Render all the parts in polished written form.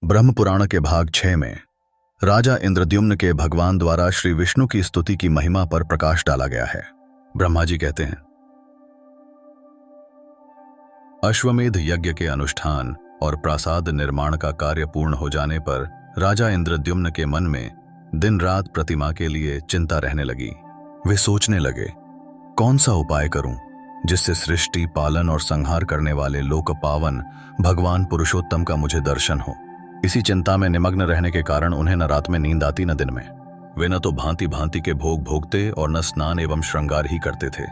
ब्रह्म पुराण के भाग 6 में राजा इंद्रद्युम्न के भगवान द्वारा श्री विष्णु की स्तुति की महिमा पर प्रकाश डाला गया है। ब्रह्मा जी कहते हैं, अश्वमेध यज्ञ के अनुष्ठान और प्रासाद निर्माण का कार्य पूर्ण हो जाने पर राजा इंद्रद्युम्न के मन में दिन रात प्रतिमा के लिए चिंता रहने लगी। वे सोचने लगे, कौन सा उपाय करूं जिससे सृष्टि, पालन और संहार करने वाले लोक पावन भगवान पुरुषोत्तम का मुझे दर्शन हो। इसी चिंता में निमग्न रहने के कारण उन्हें न रात में नींद आती न दिन में। वे न तो भांति भांति के भोग भोगते और न स्नान एवं श्रृंगार ही करते थे।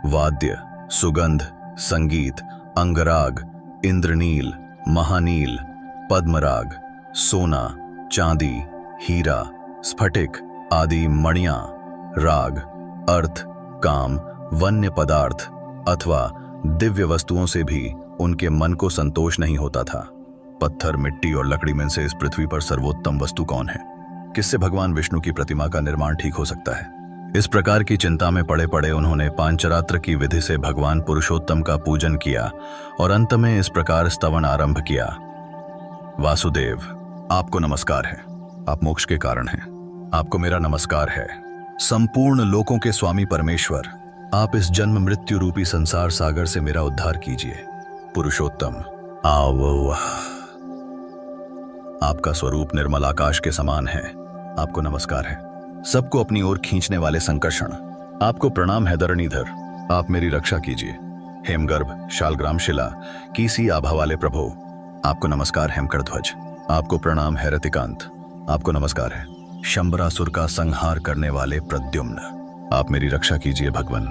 वाद्य, सुगंध, संगीत, अंगराग, इंद्रनील, महानील, पद्मराग, सोना, चांदी, हीरा, स्फटिक आदि मणियां, राग, अर्थ, काम, वन्य पदार्थ अथवा दिव्य वस्तुओं से भी उनके मन को संतोष नहीं होता था। पत्थर, मिट्टी और लकड़ी में से इस पृथ्वी पर सर्वोत्तम वस्तु कौन है? किससे भगवान विष्णु की प्रतिमा का निर्माण ठीक हो सकता है? इस प्रकार की चिंता में पड़े पड़े उन्होंने पांचरात्र की विधि से भगवान पुरुषोत्तम का पूजन किया और अंत में इस प्रकार स्तवन आरंभ किया। वासुदेव, आपको नमस्कार है। आप मोक्ष के कारण हैं। आपको मेरा नमस्कार है। संपूर्ण लोकों के स्वामी परमेश्वर, आप इस जन्म मृत्यु रूपी संसार सागर से मेरा उद्धार कीजिए। पुरुषोत्तम, आओ। आपका स्वरूप निर्मल आकाश के समान है। आपको नमस्कार है। सबको अपनी ओर खींचने वाले संकर्षण, आपको प्रणाम है। धरणीधर, आप मेरी रक्षा कीजिए। हेमगर्भ, शालग्राम शिला, कीसी आभा वाले प्रभो, आपको नमस्कार। हेमकरध्वज, आपको प्रणाम है। रतिकांत, आपको नमस्कार है। शंबरासुर का संहार करने वाले प्रद्युम्न, आप मेरी रक्षा कीजिए। भगवन,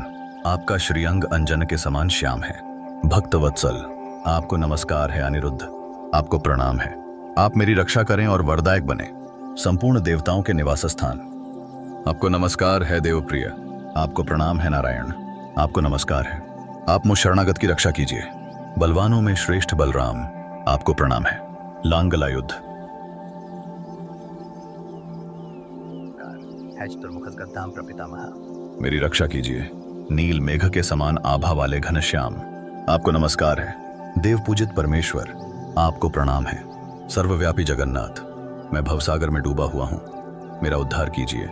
आपका श्रीअंग अंजन के समान श्याम है। भक्तवत्सल, आपको नमस्कार है। अनिरुद्ध, आपको प्रणाम है। आप मेरी रक्षा करें और वरदायक बने। संपूर्ण देवताओं के निवास स्थान, आपको नमस्कार है। देवप्रिय, आपको प्रणाम है। नारायण, आपको नमस्कार है। आप मुझ शरणागत की रक्षा कीजिए। बलवानों में श्रेष्ठ बलराम, आपको प्रणाम है। लांगलायुद्ध, मेरी रक्षा कीजिए। नील मेघ के समान आभा वाले घनश्याम, आपको नमस्कार है। देव पूजित परमेश्वर, आपको प्रणाम है। सर्वव्यापी जगन्नाथ, मैं भवसागर में डूबा हुआ हूं, मेरा उद्धार कीजिए।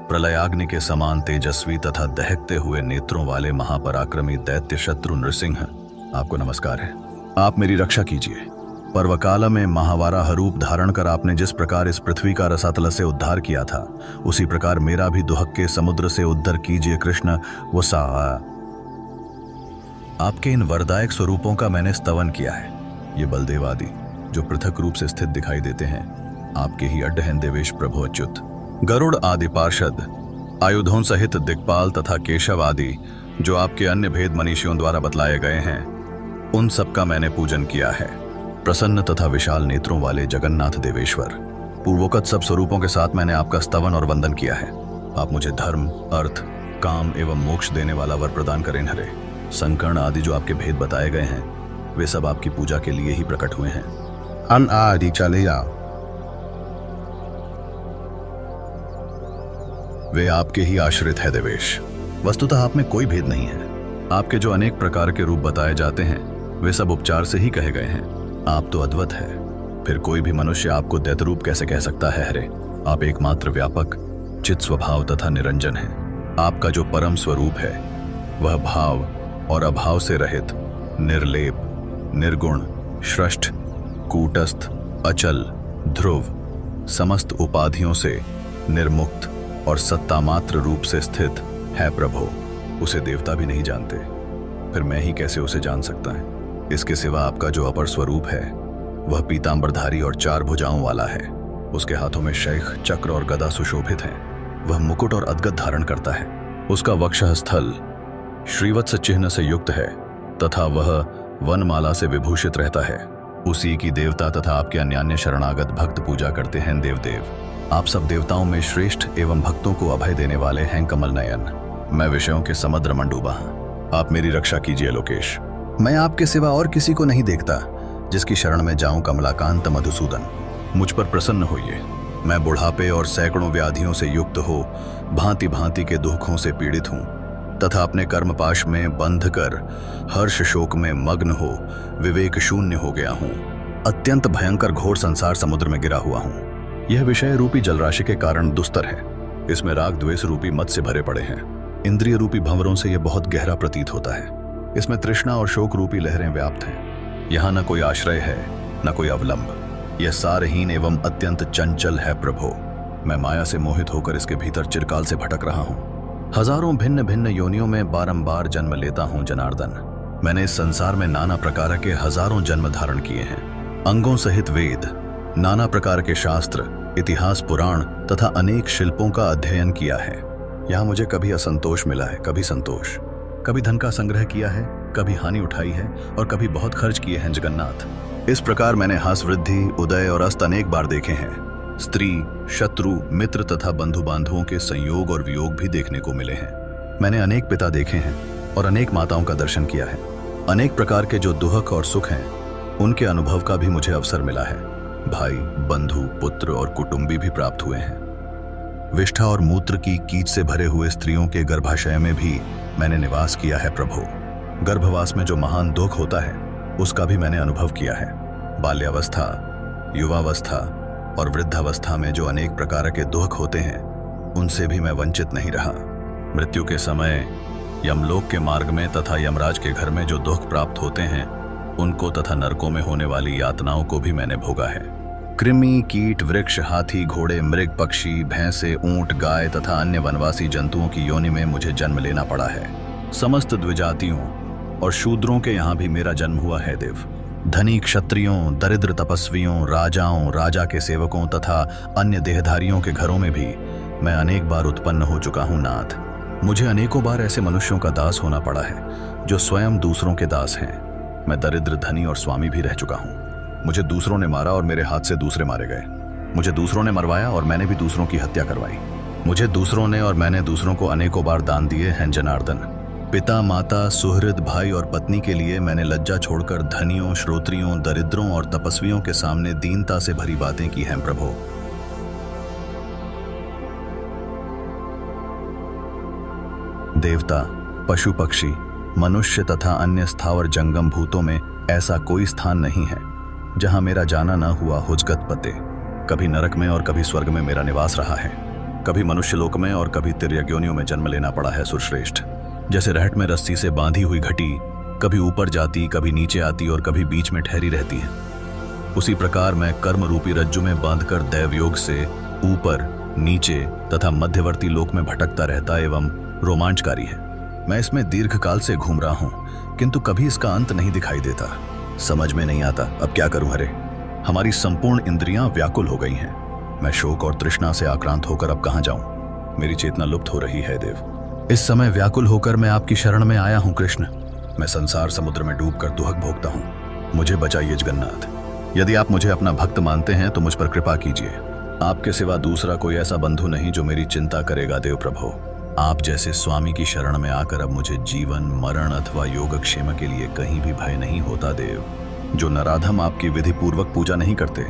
प्रलयाग्नि के समान तेजस्वी तथा दहकते हुए नेत्रों वाले महापराक्रमी दैत्य शत्रु नृसिंह, आपको नमस्कार है। आप मेरी रक्षा कीजिए। पर्वकाल में महावारा रूप धारण कर आपने जिस प्रकार इस पृथ्वी का रसातल से उद्धार किया था, उसी प्रकार मेरा भी दुहक के समुद्र से उद्धार कीजिए। कृष्ण वसा, आपके इन वरदायक स्वरूपों का मैंने स्तवन किया है। ये बलदेव आदि जो पृथक रूप से स्थित दिखाई देते हैं, आपके ही अड्ड हैं। देवेश प्रभु अच्युत, गरुड़ आदि पार्षद, आयुधों सहित दिक्पाल तथा केशव आदि जो आपके अन्य भेद मनीषियों द्वारा बतलाए गए हैं, उन सब का मैंने पूजन किया है। प्रसन्न तथा विशाल नेत्रों वाले जगन्नाथ देवेश्वर, पूर्वोक्त सब स्वरूपों के साथ मैंने आपका स्तवन और वंदन किया है। आप मुझे धर्म, अर्थ, काम एवं मोक्ष देने वाला वर प्रदान करें। हरे संकर्ण आदि जो आपके भेद बताए गए हैं, वे सब आपकी पूजा के लिए ही प्रकट हुए हैं। अन आदि चलिया, वे आपके ही आश्रित है। देवेश, वस्तुतः आप में कोई भेद नहीं है। आपके जो अनेक प्रकार के रूप बताए जाते हैं, वे सब उपचार से ही कहे गए हैं। आप तो अद्भुत है, फिर कोई भी मनुष्य आपको दैत्य रूप कैसे कह सकता है? हरे, आप एकमात्र व्यापक, चित स्वभाव तथा निरंजन है। आपका जो परम स्वरूप है, वह भाव और अभाव से रहित, निर्लेप, निर्गुण, श्रेष्ठ, कूटस्थ, अचल, ध्रुव, समस्त उपाधियों से निर्मुक्त और सत्ता मात्र रूप से स्थित है। प्रभु, उसे देवता भी नहीं जानते, फिर मैं ही कैसे उसे जान सकता है? इसके सिवा आपका जो अपर स्वरूप है, वह पीतांबरधारी और 4 भुजाओं वाला है। उसके हाथों में शैख, चक्र और गदा सुशोभित हैं। वह मुकुट और अद्गत धारण करता है। उसका वक्षः स्थल श्रीवत्स चिन्ह से युक्त है तथा वह वनमाला से विभूषित रहता है। उसी की देवता तथा आपके अन्यान्य शरणागत भक्त पूजा करते हैं। देवदेव, आप सब देवताओं में श्रेष्ठ एवं भक्तों को अभय देने वाले हैं। कमल नयन, मैं विषयों के समुद्र में डूबा, आप मेरी रक्षा कीजिए। लोकेश, मैं आपके सिवा और किसी को नहीं देखता जिसकी शरण में जाऊं। कमलाकांत मधुसूदन, मुझ पर प्रसन्न होइए। मैं बुढ़ापे और सैकड़ों व्याधियों से युक्त हो भांति भांति के दुखों से पीड़ित हूं तथा अपने कर्मपाश में बंध कर हर्ष शोक में मग्न हो विवेक शून्य हो गया हूं। अत्यंत भयंकर घोर संसार समुद्र में गिरा हुआ हूँ। यह विषय रूपी जलराशि के कारण दुस्तर है। इसमें राग द्वेष रूपी मत्स्य भरे पड़े हैं। इंद्रिय रूपी भंवरों से यह बहुत गहरा प्रतीत होता है। इसमें तृष्णा और शोक रूपी लहरें व्याप्त हैं। यहाँ न कोई आश्रय है, न कोई अवलंब। यह सारहीन एवं अत्यंत चंचल है प्रभो। मैं माया से मोहित होकर इसके भीतर चिरकाल से भटक रहा हूँ। हजारों भिन्न भिन्न योनियों में बारंबार जन्म लेता हूँ जनार्दन। मैंने इस संसार में नाना प्रकार के हजारों जन्म धारण किए हैं। अंगों सहित वेद, नाना प्रकार के शास्त्र, इतिहास, पुराण तथा अनेक शिल्पों का अध्ययन किया है। यहाँ मुझे कभी असंतोष मिला है, कभी संतोष। कभी धन का संग्रह किया है, कभी हानि उठाई है और कभी बहुत खर्च किए हैं जगन्नाथ। इस प्रकार मैंने हास वृद्धि, उदय और अस्त अनेक बार देखे हैं। स्त्री, शत्रु, मित्र तथा बंधु बांधवों के संयोग और वियोग भी देखने को मिले हैं। मैंने अनेक पिता देखे हैं और अनेक माताओं का दर्शन किया है। अनेक प्रकार के जो दुख और सुख हैं उनके अनुभव का भी मुझे अवसर मिला है। भाई, बंधु, पुत्र और कुटुंबी भी प्राप्त हुए हैं। विष्ठा और मूत्र की कीच से भरे हुए स्त्रियों के गर्भाशय में भी मैंने निवास किया है प्रभु। गर्भवास में जो महान दुख होता है उसका भी मैंने अनुभव किया है। बाल्यावस्था, युवावस्था और वृद्धावस्था में जो अनेक प्रकार के दुख होते हैं उनसे भी मैं वंचित नहीं रहा। मृत्यु के समय यमलोक के मार्ग में तथा यमराज के घर में जो दुख प्राप्त होते हैं उनको तथा नरकों में होने वाली यातनाओं को भी मैंने भोगा है। कृमि, कीट, वृक्ष, हाथी, घोड़े, मृग, पक्षी, भैंसे, ऊंट, गाय तथा अन्य वनवासी जंतुओं की योनि में मुझे जन्म लेना पड़ा है। समस्त द्विजातियों और शूद्रों के यहाँ भी मेरा जन्म हुआ है देव। धनी क्षत्रियों, दरिद्र तपस्वियों, राजाओं, राजा के सेवकों तथा अन्य देहधारियों के घरों में भी मैं अनेक बार उत्पन्न हो चुका हूँ नाथ। मुझे अनेकों बार ऐसे मनुष्यों का दास होना पड़ा है जो स्वयं दूसरों के दास हैं। मैं दरिद्र, धनी और स्वामी भी रह चुका हूँ। मुझे दूसरों ने मारा और मेरे हाथ से दूसरे मारे गए। मुझे दूसरों ने मरवाया और मैंने भी दूसरों की हत्या करवाई। मुझे दूसरों ने और मैंने दूसरों को अनेकों बार दान दिए हैं जनार्दन। पिता, माता, सुहृद, भाई और पत्नी के लिए मैंने लज्जा छोड़कर धनियों, श्रोत्रियों, दरिद्रों और तपस्वियों के सामने दीनता से भरी बातें की हैं प्रभु। देवता, पशु पक्षी, मनुष्य तथा अन्य स्थावर जंगम भूतों में ऐसा कोई स्थान नहीं है जहां मेरा जाना न हुआ हुजगत पते। कभी नरक में और कभी स्वर्ग में मेरा निवास रहा है। कभी मनुष्य लोक में और कभी तिर्यग्योनियों में जन्म लेना पड़ा है सुरश्रेष्ठ। जैसे रहट में रस्सी से बांधी हुई घटी कभी ऊपर जाती, कभी नीचे आती और कभी बीच में ठहरी रहती है, उसी प्रकार मैं कर्म रूपी रज्जु में बांधकर दैवयोग से ऊपर, नीचे तथा मध्यवर्ती लोक में भटकता रहता एवं रोमांचकारी है। मैं इसमें दीर्घ काल से घूम रहा हूँ किंतु कभी इसका अंत नहीं दिखाई देता। समझ में नहीं आता अब क्या करूं। हरे, हमारी संपूर्ण इंद्रियां व्याकुल हो गई हैं। मैं शोक और तृष्णा से आक्रांत होकर अब कहां जाऊं। मेरी चेतना लुप्त हो रही है देव। इस समय व्याकुल होकर मैं आपकी शरण में आया हूं कृष्ण। मैं संसार समुद्र में डूबकर दुहक भोगता हूं। मुझे बचाइए जगन्नाथ। यदि आप मुझे अपना भक्त मानते हैं तो मुझ पर कृपा कीजिए। आपके सिवा दूसरा कोई ऐसा बंधु नहीं जो मेरी चिंता करेगा देव प्रभु। आप जैसे स्वामी की शरण में आकर अब मुझे जीवन, मरण अथवा योगक्षेम के लिए कहीं भी भय नहीं होता देव। जो नराधम आपकी विधि पूर्वक पूजा नहीं करते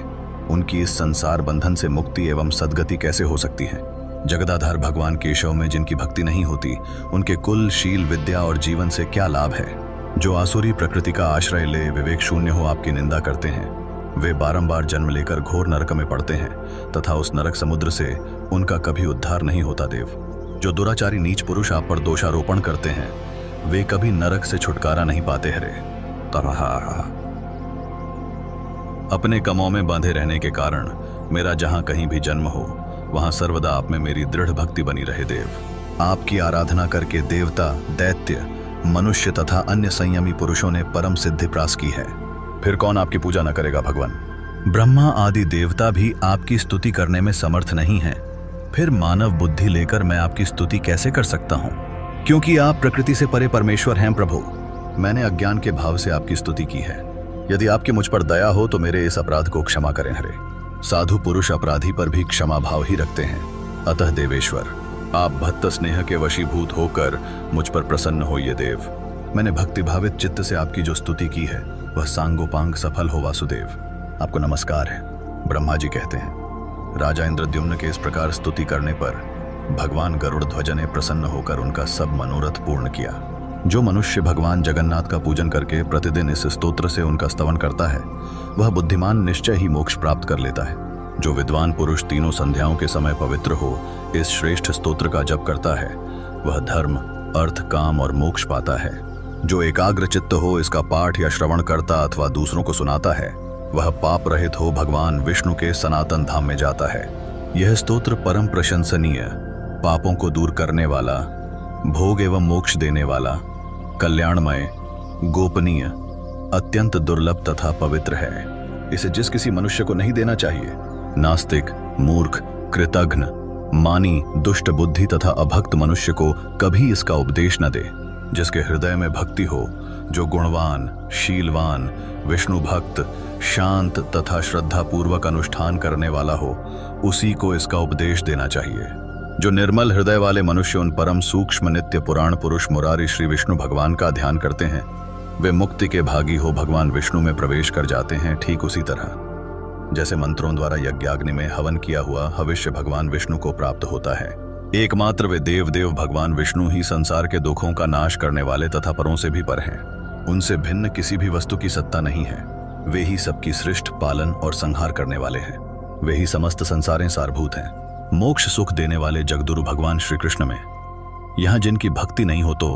उनकी इस संसार बंधन से मुक्ति एवं सद्गति कैसे हो सकती है। जगदाधार भगवान केशव में जिनकी भक्ति नहीं होती उनके कुल, शील, विद्या और जीवन से क्या लाभ है। जो आसुरी प्रकृति का आश्रय ले विवेक शून्य हो आपकी निंदा करते हैं वे बारंबार जन्म लेकर घोर नरक में पड़ते हैं तथा उस नरक समुद्र से उनका कभी उद्धार नहीं होता देव। जो दुराचारी नीच पुरुष आप पर दोषारोपण करते हैं वे कभी नरक से छुटकारा नहीं पाते हरे। अपने कमों में बांधे रहने के कारण मेरा जहां कहीं भी जन्म हो वहां सर्वदा आप में मेरी दृढ़ भक्ति बनी रहे देव। आपकी आराधना करके देवता, दैत्य, मनुष्य तथा अन्य संयमी पुरुषों ने परम सिद्धि प्राप्त की है। फिर कौन आपकी पूजा न करेगा भगवान। ब्रह्मा आदि देवता भी आपकी स्तुति करने में समर्थ नहीं है। फिर मानव बुद्धि लेकर मैं आपकी स्तुति कैसे कर सकता हूँ, क्योंकि आप प्रकृति से परे परमेश्वर हैं प्रभु। मैंने अज्ञान के भाव से आपकी स्तुति की है। यदि आपकी मुझ पर दया हो तो मेरे इस अपराध को क्षमा करें हरे। साधु पुरुष अपराधी पर भी क्षमा भाव ही रखते हैं। अतः देवेश्वर, आप भक्त स्नेह के वशीभूत होकर मुझ पर प्रसन्न होइए देव। मैंने भक्तिभावित चित्त से आपकी जो स्तुति की है वह सांगोपांग सफल हो वासुदेव। आपको नमस्कार है। ब्रह्मा जी कहते हैं, राजा इंद्रद्युम्न के इस प्रकार स्तुति करने पर भगवान गरुड़ ध्वज ने प्रसन्न होकर उनका सब मनोरथ पूर्ण किया। जो मनुष्य भगवान जगन्नाथ का पूजन करके प्रतिदिन इस स्तोत्र से उनका स्तवन करता है, वह बुद्धिमान निश्चय ही मोक्ष प्राप्त कर लेता है। जो विद्वान पुरुष तीनों संध्याओं के समय पवित्र हो इस श्रेष्ठ स्तोत्र का जप करता है, वह धर्म, अर्थ, काम और मोक्ष पाता है। जो एकाग्र चित्त हो इसका पाठ या श्रवण करता अथवा दूसरों को सुनाता है, वह पाप रहित हो भगवान विष्णु के सनातन धाम में जाता है। यह स्तोत्र परम प्रशंसनीय, पापों को दूर करने वाला, भोग एवं मोक्ष देने वाला, कल्याणमय, गोपनीय, अत्यंत दुर्लभ तथा पवित्र है। इसे जिस किसी मनुष्य को नहीं देना चाहिए, नास्तिक, मूर्ख, कृतघ्न, मानी, दुष्ट बुद्धि तथा अभक्त मनुष्य को कभी इसका उपदेश न दे। जिसके हृदय में भक्ति हो, जो गुणवान, शीलवान, विष्णु भक्त, शांत तथा श्रद्धा पूर्वक अनुष्ठान करने वाला हो, उसी को इसका उपदेश देना चाहिए। जो निर्मल हृदय वाले मनुष्य उन परम सूक्ष्म नित्य पुराण पुरुष मुरारी श्री विष्णु भगवान का ध्यान करते हैं, वे मुक्ति के भागी हो भगवान विष्णु में प्रवेश कर जाते हैं। ठीक उसी तरह जैसे मंत्रों द्वारा यज्ञाग्नि में हवन किया हुआ हविष्य भगवान विष्णु को प्राप्त होता है। एकमात्र वे देव भगवान विष्णु ही संसार के दुखों का नाश करने वाले तथा परों से भी पर हैं। उनसे भिन्न किसी भी वस्तु की सत्ता नहीं है। वे ही सबकी सृष्ट, पालन और संहार करने वाले हैं। वे ही समस्त संसारें सारभूत हैं। मोक्ष सुख देने वाले जगदुरु भगवान श्री कृष्ण में यहां जिनकी भक्ति नहीं हो तो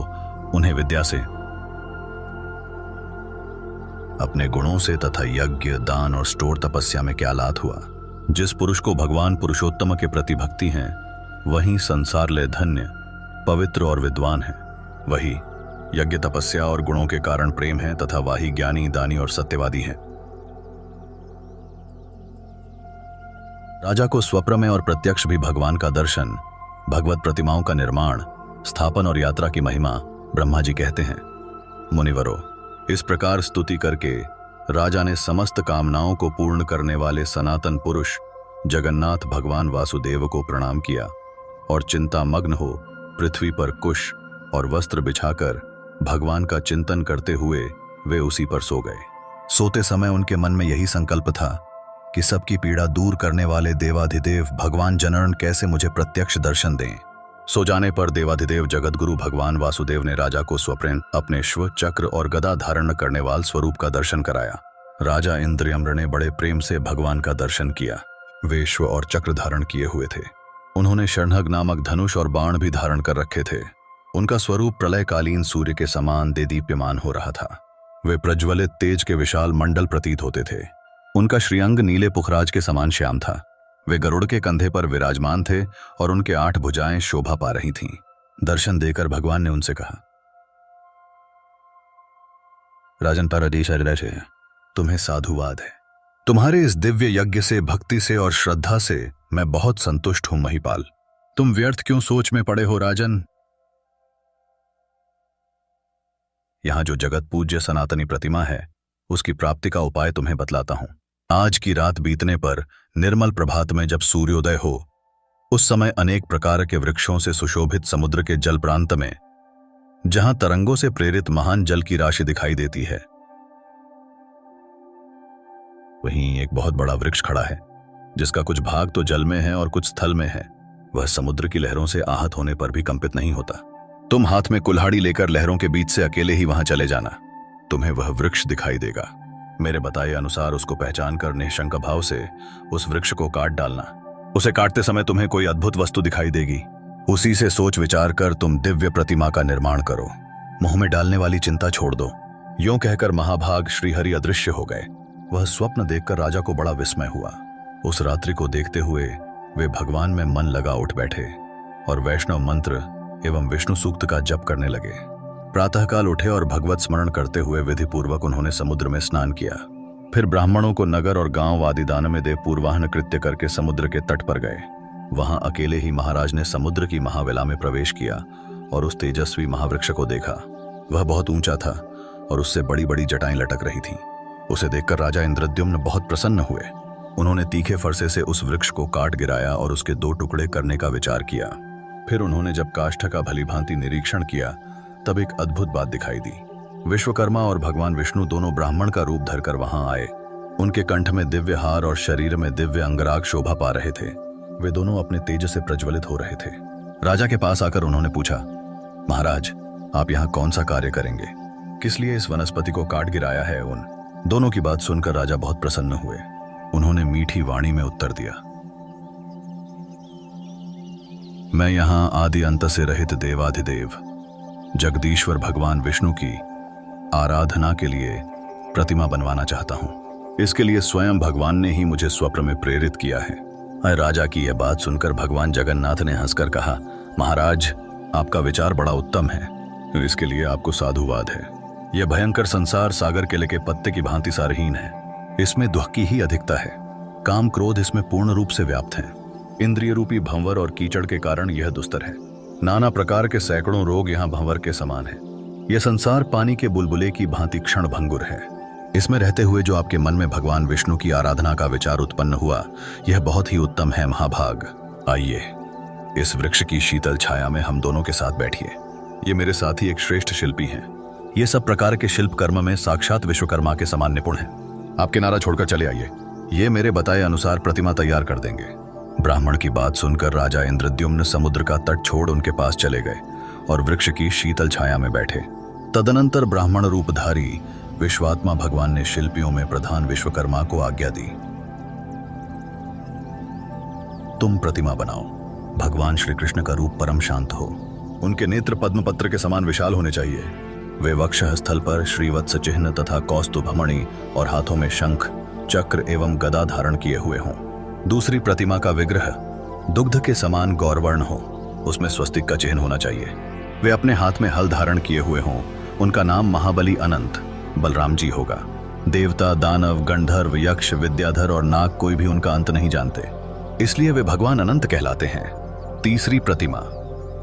उन्हें विद्या से, अपने गुणों से तथा यज्ञ, दान और स्टोर तपस्या में क्या लाभ हुआ। जिस पुरुष को भगवान पुरुषोत्तम के प्रति भक्ति है, वही संसार ले धन्य, पवित्र और विद्वान है। वही यज्ञ, तपस्या और गुणों के कारण प्रेम है तथा वही ज्ञानी, दानी और सत्यवादी है। राजा को स्वप्न में और प्रत्यक्ष भी भगवान का दर्शन, भगवत प्रतिमाओं का निर्माण, स्थापन और यात्रा की महिमा ब्रह्मा जी कहते हैं। मुनिवरों, इस प्रकार स्तुति करके राजा ने समस्त कामनाओं को पूर्ण करने वाले सनातन पुरुष जगन्नाथ भगवान वासुदेव को प्रणाम किया और चिंतामग्न हो पृथ्वी पर कुश और वस्त्र बिछाकर भगवान का चिंतन करते हुए वे उसी पर सो गए। सोते समय उनके मन में यही संकल्प था कि सबकी पीड़ा दूर करने वाले देवाधिदेव भगवान जनन कैसे मुझे प्रत्यक्ष दर्शन दें। सो जाने पर देवाधिदेव जगतगुरु भगवान वासुदेव ने राजा को स्वप्न अपने श्व, चक्र और गदा धारण करने वाले स्वरूप का दर्शन कराया। राजा इंद्रियम्र ने बड़े प्रेम से भगवान का दर्शन किया। वे श्व और चक्र धारण किए हुए थे। उन्होंने शरणग नामक धनुष और बाण भी धारण कर रखे थे। उनका स्वरूप प्रलयकालीन सूर्य के समान देदीप्यमान हो रहा था। वे प्रज्वलित तेज के विशाल मंडल प्रतीत होते थे। उनका श्रीअंग नीले पुखराज के समान श्याम था। वे गरुड़ के कंधे पर विराजमान थे और उनके 8 भुजाएं शोभा पा रही थीं। दर्शन देकर भगवान ने उनसे कहा, राजन पारादीश हृदय से तुम्हें साधुवाद है। तुम्हारे इस दिव्य यज्ञ से, भक्ति से और श्रद्धा से मैं बहुत संतुष्ट हूं महिपाल। तुम व्यर्थ क्यों सोच में पड़े हो राजन। यहां जो जगत पूज्य सनातनी प्रतिमा है, उसकी प्राप्ति का उपाय तुम्हें बतलाता हूं। आज की रात बीतने पर निर्मल प्रभात में जब सूर्योदय हो, उस समय अनेक प्रकार के वृक्षों से सुशोभित समुद्र के जल प्रांत में, जहां तरंगों से प्रेरित महान जल की राशि दिखाई देती है, वहीं एक बहुत बड़ा वृक्ष खड़ा है, जिसका कुछ भाग तो जल में है और कुछ स्थल में है। वह समुद्र की लहरों से आहत होने पर भी कंपित नहीं होता। तुम हाथ में कुल्हाड़ी लेकर लहरों के बीच से अकेले ही वहां चले जाना। तुम्हें वह वृक्ष दिखाई देगा। मेरे बताए अनुसार उसको पहचान कर निःशंक भाव से उस वृक्ष को काट डालना। उसे काटते समय तुम्हें कोई अद्भुत वस्तु दिखाई देगी। उसी से सोच विचार कर तुम दिव्य प्रतिमा का निर्माण करो। मुंह में डालने वाली चिंता छोड़ दो। यूं कहकर महाभाग श्रीहरि अदृश्य हो गए। वह स्वप्न देखकर राजा को बड़ा विस्मय हुआ। उस रात्रि को देखते हुए वे भगवान में मन लगा उठ बैठे और वैष्णव मंत्र एवं विष्णु सूक्त का जप करने लगे। प्रातःकाल उठे और भगवत स्मरण करते हुए विधि पूर्वक उन्होंने समुद्र में स्नान किया। फिर ब्राह्मणों को नगर और गांव आदि दान में दे पूर्वाहन कृत्य करके समुद्र के तट पर गए। वहां अकेले ही महाराज ने समुद्र की महावेला में प्रवेश किया और उस तेजस्वी महावृक्ष को देखा। वह बहुत ऊंचा था और उससे बड़ी बड़ी जटाएं लटक रही थीं। उसे देखकर राजा इंद्रद्युम्न बहुत प्रसन्न हुए। उन्होंने तीखे फरसे से उस वृक्ष को काट गिराया और उसके 2 टुकड़े करने का विचार किया। फिर उन्होंने जब काष्ठ का भलीभांति निरीक्षण किया, तब एक अद्भुत बात दिखाई दी। विश्वकर्मा और भगवान विष्णु दोनों ब्राह्मण का रूप धरकर वहां आए। उनके कंठ में दिव्य हार और शरीर में दिव्य अंगराग शोभा पा रहे थे। वे दोनों अपने तेज से प्रज्वलित हो रहे थे। राजा के पास आकर उन्होंने पूछा, महाराज, आप यहाँ कौन सा कार्य करेंगे? किस लिए इस वनस्पति को काट गिराया है? उन दोनों की बात सुनकर राजा बहुत प्रसन्न हुए। उन्होंने मीठी वाणी में उत्तर दिया, मैं यहाँ आदि अंत से रहित देवाधिदेव जगदीश्वर भगवान विष्णु की आराधना के लिए प्रतिमा बनवाना चाहता हूँ। इसके लिए स्वयं भगवान ने ही मुझे स्वप्न में प्रेरित किया है। राजा की यह बात सुनकर भगवान जगन्नाथ ने हंसकर कहा, महाराज, आपका विचार बड़ा उत्तम है। इसके लिए आपको साधुवाद है। यह भयंकर संसार सागर केले के पत्ते की भांति सारहीन है। इसमें दुख की ही अधिकता है। काम क्रोध इसमें पूर्ण रूप से व्याप्त है। इंद्रिय रूपी भंवर और कीचड़ के कारण यह दुस्तर है। नाना प्रकार के सैकड़ों रोग यहाँ भंवर के समान है। यह संसार पानी के बुलबुले की भांति क्षण भंगुर है। इसमें रहते हुए जो आपके मन में भगवान विष्णु की आराधना का विचार उत्पन्न हुआ, यह बहुत ही उत्तम है महाभाग। आइए, इस वृक्ष की शीतल छाया में हम दोनों के साथ बैठिए। ये मेरे साथी एक श्रेष्ठ शिल्पी हैं। ये सब प्रकार के शिल्प कर्म में साक्षात विश्वकर्मा के समान निपुण हैं। आप किनारा छोड़कर चले आइए। ये मेरे बताए अनुसार प्रतिमा तैयार कर देंगे। ब्राह्मण की बात सुनकर राजा इंद्रद्युम्न समुद्र का तट छोड़ उनके पास चले गए और वृक्ष की शीतल छाया में बैठे। तदनंतर ब्राह्मण रूपधारी विश्वात्मा भगवान ने शिल्पियों में प्रधान विश्वकर्मा को आज्ञा दी, तुम प्रतिमा बनाओ। भगवान श्री कृष्ण का रूप परम शांत हो। उनके नेत्र पद्मपत्र के समान विशाल होने चाहिए। वे वक्षः स्थल पर श्रीवत्स चिन्ह तथा कौस्तुभमणि और हाथों में शंख, चक्र एवं गदा धारण किए हुए हों। दूसरी प्रतिमा का विग्रह दुग्ध के समान गौरवर्ण हो। उसमें स्वस्तिक का चिन्ह होना चाहिए। वे अपने हाथ में हल धारण किए हुए हों। उनका नाम महाबली अनंत बलराम जी होगा। देवता, दानव, गंधर्व, यक्ष, विद्याधर और नाग कोई भी उनका अंत नहीं जानते, इसलिए वे भगवान अनंत कहलाते हैं। तीसरी प्रतिमा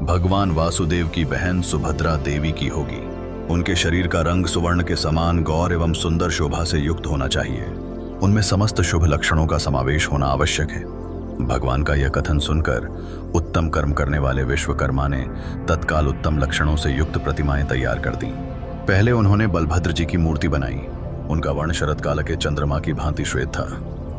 भगवान वासुदेव की बहन सुभद्रा देवी की होगी। उनके शरीर का रंग सुवर्ण के समान गौर एवं सुंदर शोभा से युक्त होना चाहिए। उनमें समस्त शुभ लक्षणों का समावेश होना आवश्यक है। भगवान का यह कथन सुनकर उत्तम कर्म करने वाले विश्वकर्मा ने तत्काल उत्तम लक्षणों से युक्त प्रतिमाएं तैयार कर दी। पहले उन्होंने बलभद्र जी की मूर्ति बनाई। उनका वर्ण शरद काल के चंद्रमा की भांति श्वेत था।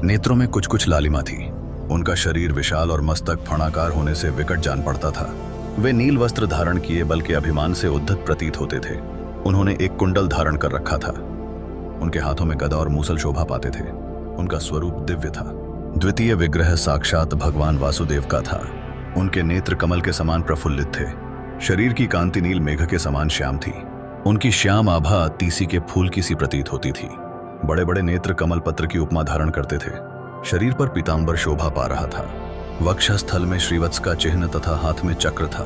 नेत्रों में कुछ कुछ लालिमा थी। उनका शरीर विशाल और मस्तक फणाकार होने से विकट जान पड़ता था। वे नील वस्त्र धारण किए बल्कि अभिमान से उद्धत प्रतीत होते थे। उन्होंने एक कुंडल धारण कर रखा था। उनके हाथों में गदा और मूसल शोभा पाते थे। उनका स्वरूप दिव्य था। द्वितीय विग्रह साक्षात भगवान वासुदेव का था। उनके नेत्र कमल के समान प्रफुल्लित थे। शरीर की कांति नील मेघ के समान श्याम थी। उनकी श्याम आभा तीसी के फूल की सी प्रतीत होती थी। बड़े बड़े नेत्र कमल पत्र की उपमा धारण करते थे। शरीर पर पीतांबर शोभा पा रहा था। वक्षस्थल में श्रीवत्स का चिन्ह तथा हाथ में चक्र था।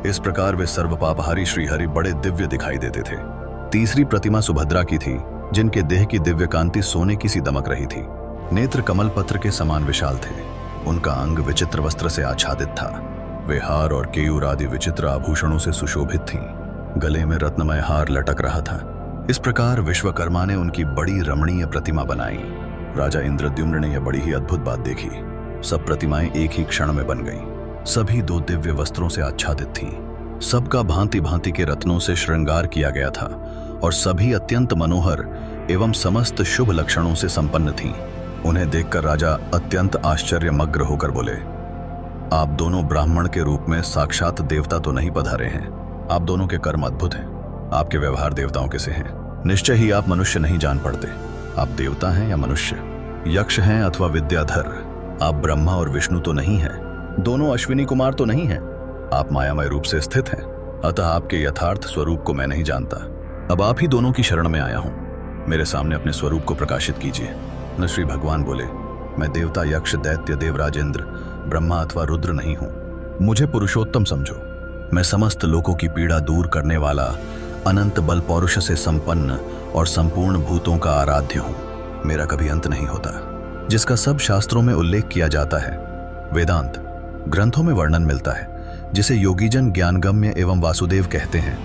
इस प्रकार वे सर्वपापहारी श्रीहरि बड़े दिव्य दिखाई देते थे। तीसरी प्रतिमा सुभद्रा की थी, जिनके देह की दिव्य कांति सोने की सी दमक रही थी। नेत्र कमल पत्र के समान विशाल थे। उनका अंग विचित्र वस्त्र से आच्छादित था। वे हार और केयूर आदि विचित्र आभूषणों से सुशोभित थीं। गले में रत्नमय हार लटक रहा था। इस प्रकार विश्वकर्मा ने उनकी बड़ी रमणीय प्रतिमा बनाई। राजा इंद्रद्युम्न ने यह बड़ी ही अद्भुत बात देखी। सब प्रतिमाएं एक ही क्षण में बन गईं। सभी दो दिव्य वस्त्रों से आच्छादित थीं। सबका भांति भांति के रत्नों से श्रृंगार किया गया था और सभी अत्यंत मनोहर एवं समस्त शुभ लक्षणों से संपन्न थीं। उन्हें देखकर राजा अत्यंत आश्चर्यमग्न होकर बोले, आप दोनों ब्राह्मण के रूप में साक्षात देवता तो नहीं पधारे हैं। आप दोनों के कर्म अद्भुत हैं। आपके व्यवहार देवताओं के से हैं। निश्चय ही आप मनुष्य नहीं जान पड़ते। आप देवता हैं या मनुष्य, यक्ष हैं अथवा विद्याधर। आप ब्रह्मा और विष्णु तो नहीं हैं। दोनों अश्विनी कुमार तो नहीं हैं। आप मायामय रूप से स्थित हैं। अतः आपके यथार्थ स्वरूप को मैं नहीं जानता। अब आप ही दोनों की शरण में आया हूं। मेरे सामने अपने स्वरूप को प्रकाशित कीजिए। न श्री भगवान बोले, मैं देवता, यक्ष, दैत्य, देवराज इंद्र, ब्रह्मा अथवा रुद्र नहीं हूं। मुझे पुरुषोत्तम समझो। मैं समस्त लोगों की पीड़ा दूर करने वाला, अनंत बल पौरुष से संपन्न और संपूर्ण भूतों का आराध्य हूं। मेरा कभी अंत नहीं होता, जिसका सब शास्त्रों में उल्लेख किया जाता है। वेदांत ग्रंथों में वर्णन मिलता है, जिसे योगीजन ज्ञानगम्य एवं वासुदेव कहते हैं।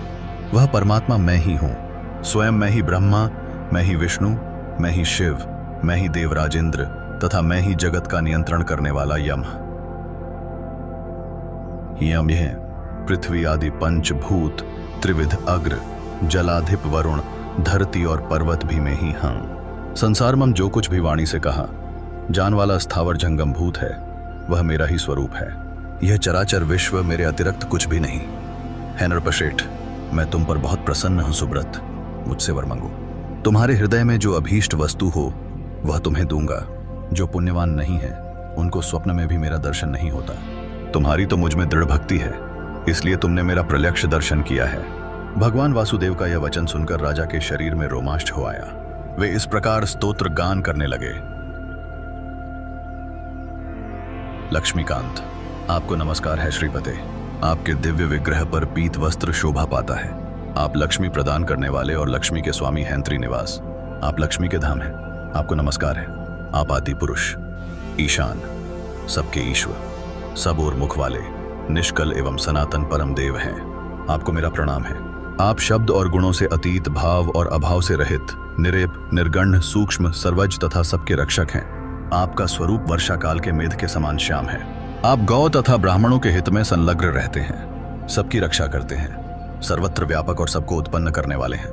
वह परमात्मा मैं ही हूं। स्वयं मैं ही ब्रह्मा, मैं ही विष्णु, मैं ही शिव, मैं ही देवराज इंद्र तथा मैं ही जगत का नियंत्रण करने वाला यम। यम यह पृथ्वी आदि पंचभूत, त्रिविध अग्र, जलाधिप वरुण, धरती और पर्वत भी मैं ही हूं। संसार में जो कुछ भी वाणी से कहा जान वाला स्थावर जंगम भूत है, वह मेरा ही स्वरूप है। यह चराचर विश्व मेरे अतिरिक्त कुछ भी नहीं है। नृपश्रेष्ठ, मैं तुम पर बहुत प्रसन्न हूं सुब्रत। मुझसे वर मांगो। तुम्हारे हृदय में जो अभीष्ट वस्तु हो वह तुम्हें दूंगा। जो पुण्यवान नहीं है उनको स्वप्न में भी मेरा दर्शन नहीं होता। तुम्हारी तो मुझ में दृढ़ भक्ति है, इसलिए तुमने मेरा प्रत्यक्ष दर्शन किया है। भगवान वासुदेव का यह वचन सुनकर राजा के शरीर में रोमांच हो आया। वे इस प्रकार स्तोत्र गान करने लगे। लक्ष्मीकांत, आपको नमस्कार है श्रीपते। आपके दिव्य विग्रह पर पीत वस्त्र शोभा पाता है। आप लक्ष्मी प्रदान करने वाले और लक्ष्मी के स्वामी हैं त्रिनिवास। आप लक्ष्मी के धाम हैं। आपको नमस्कार है। आप आदि पुरुष, ईशान, सबके ईश्वर, सब और मुख वाले, निष्कल एवं सनातन परम देव हैं। आपको मेरा प्रणाम है। आप शब्द और गुणों से अतीत, भाव और अभाव से रहित, निरेप, निर्गण्य, सूक्ष्म, सर्वज तथा सबके रक्षक हैं। आपका स्वरूप वर्षा काल के मेघ के समान श्याम है। आप गौ तथा ब्राह्मणों के हित में संलग्न रहते हैं, सबकी रक्षा करते हैं, सर्वत्र व्यापक और सबको उत्पन्न करने वाले हैं।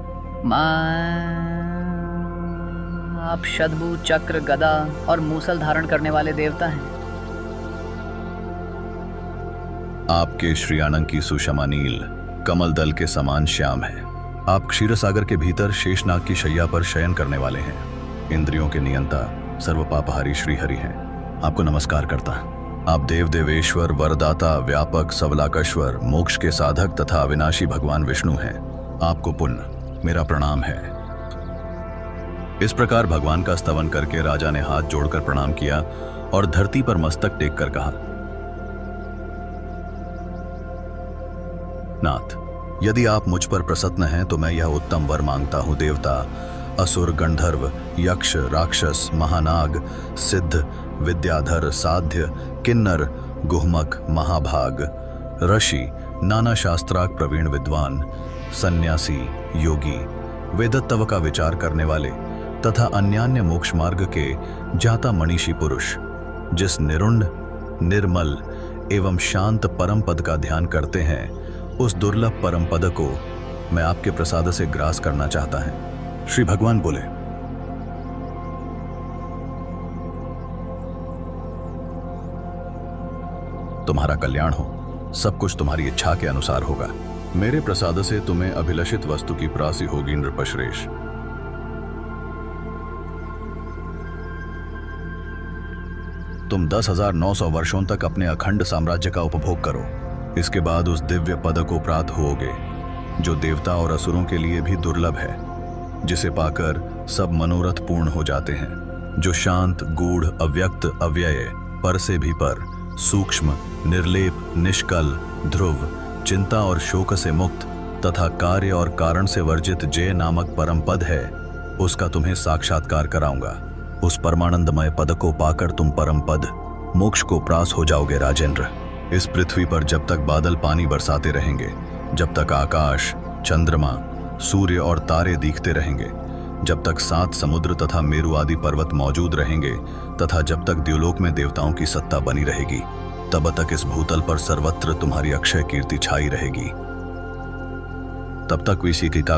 आप शतभु, चक्र, गदा और मूसल धारण करने वाले देवता हैं। आपके श्रीयानंकी सुषमा नील कमल दल के समान श्याम है। आप क्षीरसागर के भीतर शेषनाग की शैया पर शयन करने वाले हैं। इंद्रियों के नियंता सर्वपापहारी श्रीहरि हैं। आपको नमस्कार करता। आप देव देवेश्वर, वरदाता, व्यापक, सवलाकश्वर, मोक्ष के साधक तथा अविनाशी भगवान विष्णु हैं। आपको पुण्य मेरा प्रणाम है। इस प्रकार भगवान का स्तवन करके राजा ने हाथ जोड़कर प्रणाम किया और धरती पर मस्तक टेक कर कहा, नाथ, यदि आप मुझ पर प्रसन्न हैं तो मैं यह उत्तम वर मांगता हूं। देवता, असुर, गंधर्व, यक्ष, राक्षस, महानाग, सिद्ध, विद्याधर, साध्य, किन्नर, गुहमक, महाभाग, ऋषि, नाना शास्त्रार्थ प्रवीण विद्वान, सन्यासी, योगी, वेदत्व का विचार करने वाले तथा अन्यान्य मोक्ष मार्ग के जाता मनीषी पुरुष, जिस निरुण, निर्मल एवं शांत परम पद का ध्यान करते हैं, उस दुर्लभ परम पद को मैं आपके प्रसाद से ग्रास करना चाहता है। श्री भगवान बोले, तुम्हारा कल्याण हो, सब कुछ तुम्हारी इच्छा के अनुसार होगा। मेरे प्रसाद से तुम्हें अभिलषित वस्तु की प्राप्ति होगी नृपश्रेष्ठ। तुम 10,900 वर्षों तक अपने अखंड साम्राज्य का उपभोग करो। इसके बाद उस दिव्य पद को प्राप्त होगे जो देवता और असुरों के लिए भी दुर्लभ है, जिसे पाकर सब मनोरथ पूर्ण हो जाते हैं। जो शांत, गूढ़, अव्यक्त, अव्यय, पर से भी पर, सूक्ष्म, निर्लेप, निष्कल, ध्रुव, चिंता और शोक से मुक्त तथा कार्य और कारण से वर्जित जय नामक परम पद है, उसका तुम्हें साक्षात्कार कराऊंगा। उस परमानंदमय पद को पाकर तुम परम पद मोक्ष को प्राप्त हो जाओगे राजेंद्र। इस पृथ्वी पर जब तक बादल पानी बरसाते रहेंगे, जब तक आकाश, चंद्रमा, सूर्य और तारे दिखते रहेंगे, जब तक 7 समुद्र तथा मेरु आदि पर्वत मौजूद रहेंगे तथा जब तक द्युलोक में देवताओं की सत्ता बनी रहेगी, तब तक इस भूतल पर सर्वत्र तुम्हारी अक्षय कीर्ति छाई रहेगी। तब तक विशिखिता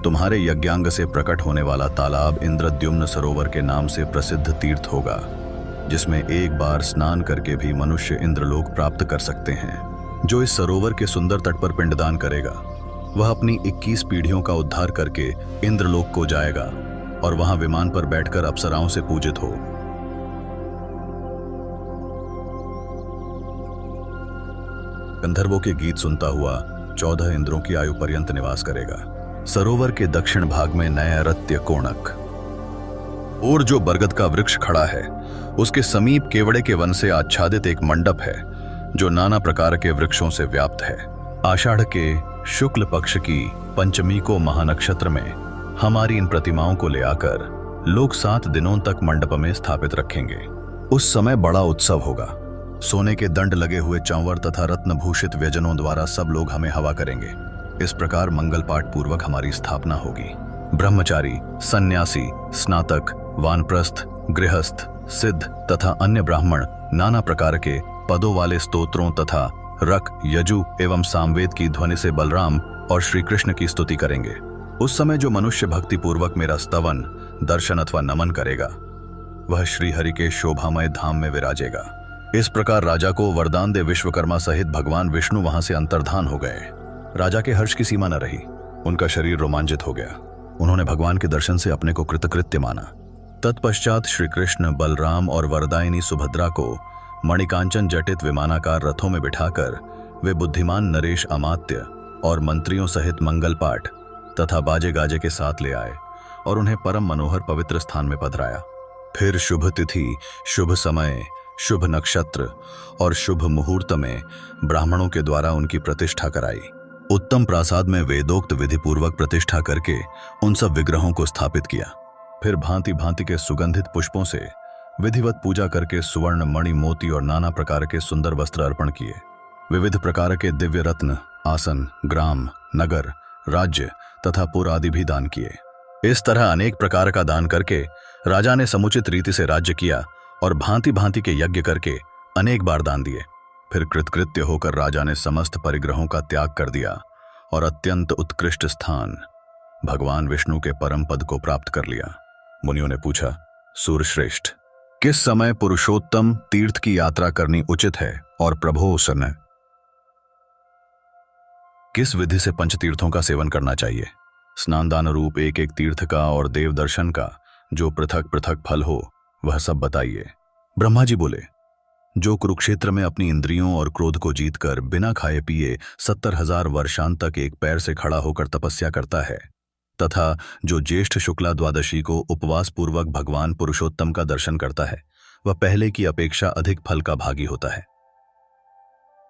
तुम्हारे यज्ञांग से प्रकट होने वाला तालाब इंद्रद्युम्न सरोवर के नाम से प्रसिद्ध तीर्थ होगा, जिसमें एक बार स्नान करके भी मनुष्य इंद्रलोक प्राप्त कर सकते हैं। जो इस सरोवर के सुंदर तट पर पिंडदान करेगा, वह अपनी 21 पीढ़ियों का उद्धार करके इंद्रलोक को जाएगा और वहां विमान पर बैठकर अप्सराओं से पूजित हो। गंधर्वों के गीत सुनता हुआ 14 इंद्रों की आयु पर्यंत निवास करेगा। सरोवर के दक्षिण भाग में नैऋत्य कोणक और जो बरगद का वृक्ष खड़ा है, उसके समीप केवड़े के वन से आच्छादित एक मंडप है, जो नाना प्रकार के वृक्षों से व्याप्त है। आषाढ़ के शुक्ल पक्ष की पंचमी को महानक्षत्र में हमारी इन प्रतिमाओं को ले आकर लोग 7 दिनों तक मंडप में स्थापित रखेंगे। उस समय बड़ा उत्सव होगा। सोने के दंड लगे हुए चंवर तथा रत्नभूषित व्यजनों द्वारा सब लोग हमें हवा करेंगे। इस प्रकार मंगल पाठ पूर्वक हमारी स्थापना होगी। ब्रह्मचारी, सन्यासी, स्नातक, वानप्रस्थ, गृहस्थ, सिद्ध तथा अन्य ब्राह्मण नाना प्रकार के पदों वाले स्तोत्रों तथा रक, यजु एवं सामवेद की ध्वनि से बलराम और श्री कृष्ण की स्तुति करेंगे। उस समय जो मनुष्य भक्ति पूर्वक मेरा स्तवन, दर्शन अथवा नमन करेगा, वह श्रीहरि के शोभामय धाम में विराजेगा। इस प्रकार राजा को वरदान दे विश्वकर्मा सहित भगवान विष्णु वहां से अंतर्धान हो गए। राजा के हर्ष की सीमा न रही, उनका शरीर रोमांचित हो गया। उन्होंने भगवान के दर्शन से अपने को कृतकृत्य माना। तत्पश्चात श्री कृष्ण, बलराम और वरदायिनी सुभद्रा को मणिकांचन जटित विमानाकार रथों में बिठाकर वे बुद्धिमान नरेश अमात्य और मंत्रियों सहित मंगल पाठ तथा बाजे गाजे के साथ ले आए और उन्हें परम मनोहर पवित्र स्थान में पधराया। फिर शुभ तिथि, शुभ समय, शुभ नक्षत्र और शुभ मुहूर्त में ब्राह्मणों के द्वारा उनकी प्रतिष्ठा कराई। उत्तम प्रासाद में वेदोक्त विधि पूर्वक प्रतिष्ठा करके उन सब विग्रहों को स्थापित किया। फिर भांति भांति के सुगंधित पुष्पों से विधिवत पूजा करके सुवर्ण, मणि, मोती और नाना प्रकार के सुंदर वस्त्र अर्पण किए। विविध प्रकार के दिव्य रत्न, आसन, ग्राम, नगर, राज्य तथा पुर आदि भी दान किए। इस तरह अनेक प्रकार का दान करके राजा ने समुचित रीति से राज्य किया और भांति भांति के यज्ञ करके अनेक बार दान दिए। फिर कृतकृत्य होकर राजा ने समस्त परिग्रहों का त्याग कर दिया और अत्यंत उत्कृष्ट स्थान भगवान विष्णु के परम पद को प्राप्त कर लिया। मुनियों ने पूछा, सूरश्रेष्ठ, किस समय पुरुषोत्तम तीर्थ की यात्रा करनी उचित है और प्रभो उस समय किस विधि से पंचतीर्थों का सेवन करना चाहिए? स्नान दान रूप एक एक तीर्थ का और देव दर्शन का जो पृथक पृथक फल हो वह सब बताइए। ब्रह्मा जी बोले, जो कुरुक्षेत्र में अपनी इंद्रियों और क्रोध को जीतकर बिना खाए पिए 70,000 वर्षांत तक एक पैर से खड़ा होकर तपस्या करता है तथा जो ज्येष्ठ शुक्ला द्वादशी को उपवास पूर्वक भगवान पुरुषोत्तम का दर्शन करता है वह पहले की अपेक्षा अधिक फल का भागी होता है।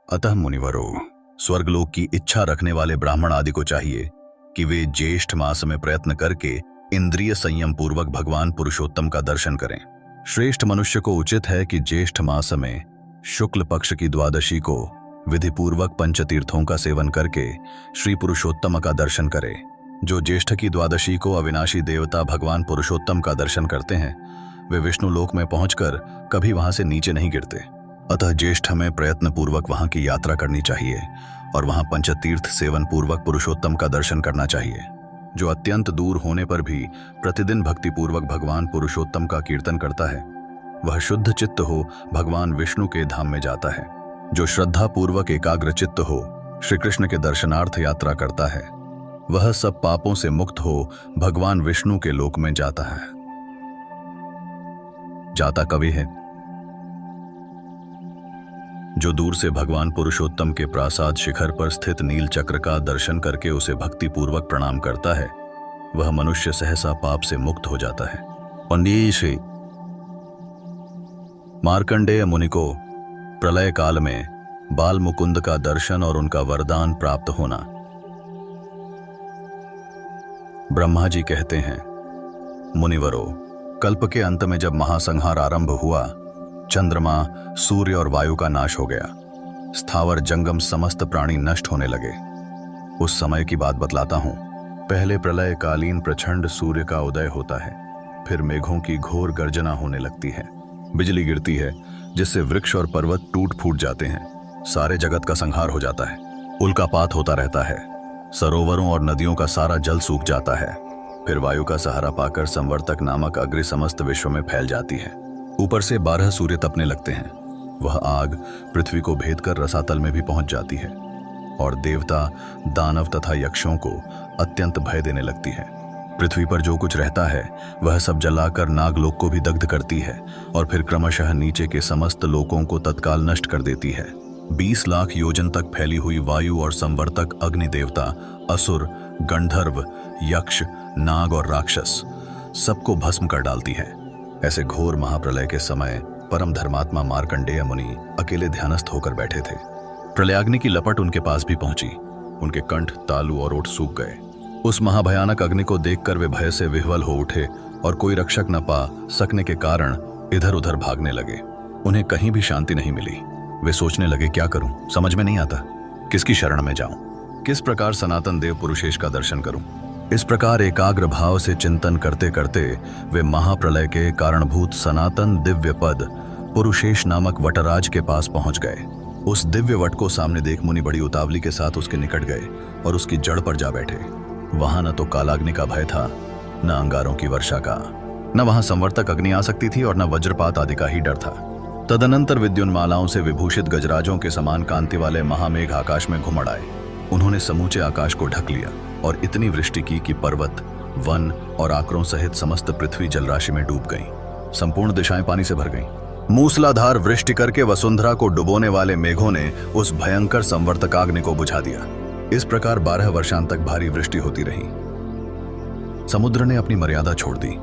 अतः मुनिवरों, स्वर्गलोक की इच्छा रखने वाले ब्राह्मण आदि को चाहिए कि वे ज्येष्ठ मास में प्रयत्न करके इंद्रिय संयम पूर्वक भगवान पुरुषोत्तम का दर्शन करें। श्रेष्ठ मनुष्य को उचित है कि ज्येष्ठ मास में शुक्ल पक्ष की द्वादशी को विधि पूर्वक पंचतीर्थों का सेवन करके श्री पुरुषोत्तम का दर्शन करे। जो ज्येष्ठ की द्वादशी को अविनाशी देवता भगवान पुरुषोत्तम का दर्शन करते हैं वे विष्णु लोक में पहुंचकर कभी वहां से नीचे नहीं गिरते। अतः ज्येष्ठ में प्रयत्न पूर्वक वहां की यात्रा करनी चाहिए और वहां पंचतीर्थ सेवन पूर्वक पुरुषोत्तम का दर्शन करना चाहिए। जो अत्यंत दूर होने पर भी प्रतिदिन भक्ति पूर्वक भगवान पुरुषोत्तम का कीर्तन करता है वह शुद्ध चित्त हो भगवान विष्णु के धाम में जाता है। जो श्रद्धा पूर्वक एकाग्र चित्त हो श्री कृष्ण के दर्शनार्थ यात्रा करता है वह सब पापों से मुक्त हो भगवान विष्णु के लोक में जाता है। जाता कवि है, जो दूर से भगवान पुरुषोत्तम के प्रासाद शिखर पर स्थित नील चक्र का दर्शन करके उसे भक्ति पूर्वक प्रणाम करता है वह मनुष्य सहसा पाप से मुक्त हो जाता है। और मार्कंडेय मुनि को प्रलय काल में बाल मुकुंद का दर्शन और उनका वरदान प्राप्त होना। ब्रह्मा जी कहते हैं, मुनिवरों, कल्प के अंत में जब महासंहार आरंभ हुआ चंद्रमा, सूर्य और वायु का नाश हो गया। स्थावर जंगम समस्त प्राणी नष्ट होने लगे। उस समय की बात बतलाता हूं। पहले प्रलय कालीन प्रचंड सूर्य का उदय होता है, फिर मेघों की घोर गर्जना होने लगती है, बिजली गिरती है जिससे वृक्ष और पर्वत टूट फूट जाते हैं, सारे जगत का संहार हो जाता है, उल्कापात होता रहता है, सरोवरों और नदियों का सारा जल सूख जाता है। फिर वायु का सहारा पाकर संवर्तक नामक अग्नि समस्त विश्व में फैल जाती है। ऊपर से 12 सूर्य तपने लगते हैं। वह आग पृथ्वी को भेद कर रसातल में भी पहुंच जाती है और देवता, दानव तथा यक्षों को अत्यंत भय देने लगती है। पृथ्वी पर जो कुछ रहता है वह सब जलाकर नागलोक को भी दग्ध करती है और फिर क्रमशः नीचे के समस्त लोकों को तत्काल नष्ट कर देती है। 20 लाख योजन तक फैली हुई वायु और संवर्तक अग्नि देवता, असुर, गंधर्व, यक्ष, नाग और राक्षस सबको भस्म कर डालती है। ऐसे घोर महाप्रलय के समय परम धर्मात्मा मार्कंडेय मुनि अकेले ध्यानस्थ होकर बैठे थे। प्रलयाग्नि की लपट उनके पास भी पहुंची। उनके कंठ, तालु और ओठ सूख गए। उस महाभयानक अग्नि को देखकर वे भय से विह्वल हो उठे और कोई रक्षक न पा सकने के कारण इधर उधर भागने लगे। उन्हें कहीं भी शांति नहीं मिली। वे सोचने लगे, क्या करूं, समझ में नहीं आता, किसकी शरण में जाऊं, किस प्रकार सनातन देव पुरुषेश का दर्शन करूं। इस प्रकार एकाग्र भाव से चिंतन करते करते वे महाप्रलय के कारणभूत सनातन दिव्य पद पुरुषेश नामक वटराज के पास पहुंच गए। उस दिव्य वट को सामने देख मुनि बड़ी उतावली के साथ उसके निकट गए और उसकी जड़ पर जा बैठे। वहां न तो कालाग्नि का भय था, न अंगारों की वर्षा का, न वहां संवर्तक अग्नि आ सकती थी और न वज्रपात आदि का ही डर था। तदनंतर विद्युन्मालाओं से विभूषित गजराजों के समान कांति वाले महामेघ आकाश में घुमड़ आए। उन्होंने समूचे आकाश को ढक लिया और इतनी वृष्टि की कि पर्वत, वन और आकरों सहित समस्त पृथ्वी जलराशि में डूब गई। संपूर्ण दिशाएं पानी से भर गईं। मूसलाधार वृष्टि करके वसुंधरा को डुबोने वाले मेघों ने उस भयंकर संवर्तकाग्नि को बुझा दिया। इस प्रकार 12 वर्षांत तक भारी वृष्टि होती रही। समुद्र ने अपनी मर्यादा छोड़ दी,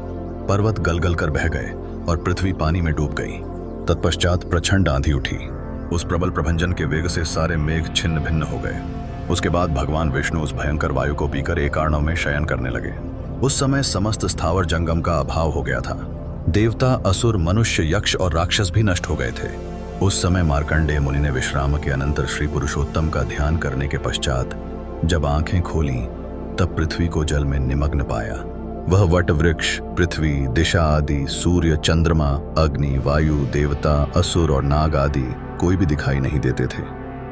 पर्वत गलगल कर बह गए और पृथ्वी पानी में डूब गई। तत्पश्चात प्रचंड आंधी उठी। उस प्रबल प्रभंजन के वेग से सारे मेघ छिन्न भिन्न हो गए। उसके बाद भगवान विष्णु उस भयंकर वायु को पीकर एक आर्णव में शयन करने लगे। उस समय समस्त स्थावर जंगम का अभाव हो गया था। देवता, असुर, मनुष्य, यक्ष और राक्षस भी नष्ट हो गए थे। उस समय मार्कंडेय मुनि ने विश्राम के अनंतर श्री पुरुषोत्तम का ध्यान करने के पश्चात जब आंखें खोलीं तब पृथ्वी को जल में निमग्न पाया। वह वट वृक्ष, पृथ्वी, दिशा आदि, सूर्य, चंद्रमा, अग्नि, वायु, देवता, असुर और नाग आदि कोई भी दिखाई नहीं देते थे।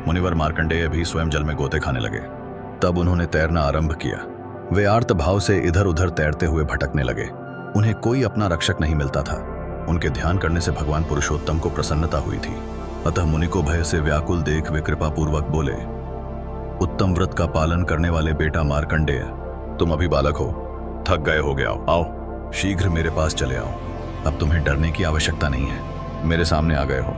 मुनिवर मार्कंडेय भी स्वयं जल में गोते खाने लगे। तब उन्होंने तैरना आरंभ किया। वे आर्त भाव से इधर उधर तैरते हुए भटकने लगे। उन्हें कोई अपना रक्षक नहीं मिलता था। उनके ध्यान करने से भगवान पुरुषोत्तम को प्रसन्नता हुई थी। अतः मुनि को भय से व्याकुल देख वे कृपापूर्वक बोले, उत्तम व्रत का पालन करने वाले बेटा मार्कंडेय, तुम अभी बालक हो, थक गए हो गए, आओ शीघ्र मेरे पास चले आओ। अब तुम्हें डरने की आवश्यकता नहीं है, मेरे सामने आ गए हो।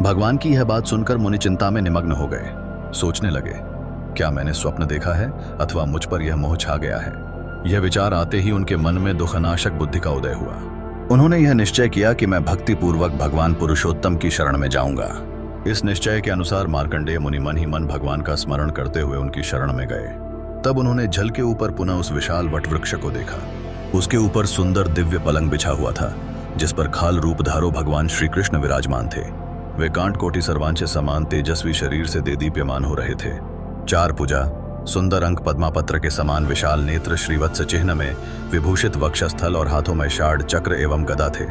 भगवान की यह बात सुनकर मुनि चिंता में निमग्न हो गए। सोचने लगे, क्या मैंने स्वप्न देखा है अथवा मुझ पर यह मोह छा गया है। यह विचार आते ही उनके मन में दुखनाशक बुद्धि का उदय हुआ। उन्होंने यह निश्चय किया कि मैं भक्तिपूर्वक भगवान पुरुषोत्तम की शरण में जाऊंगा। इस निश्चय के अनुसार मार्कंडेय मुनि मन ही मन भगवान का स्मरण करते हुए उनकी शरण में गए। तब उन्होंने जल के ऊपर पुनः उस विशाल वटवृक्ष को देखा। उसके ऊपर सुंदर दिव्य पलंग बिछा हुआ था, जिस पर खाल रूपधारो भगवान श्री कृष्ण विराजमान थे। वे कांट कोटि सर्वांश समान तेजस्वी शरीर से देदीप्यमान हो रहे थे। 4 भुजा, सुंदर अंक पद्मापत्र के समान विशाल नेत्र, श्रीवत्स चिन्ह में विभूषित वक्षस्थल और हाथों में षाढ़, चक्र एवं गदा थे।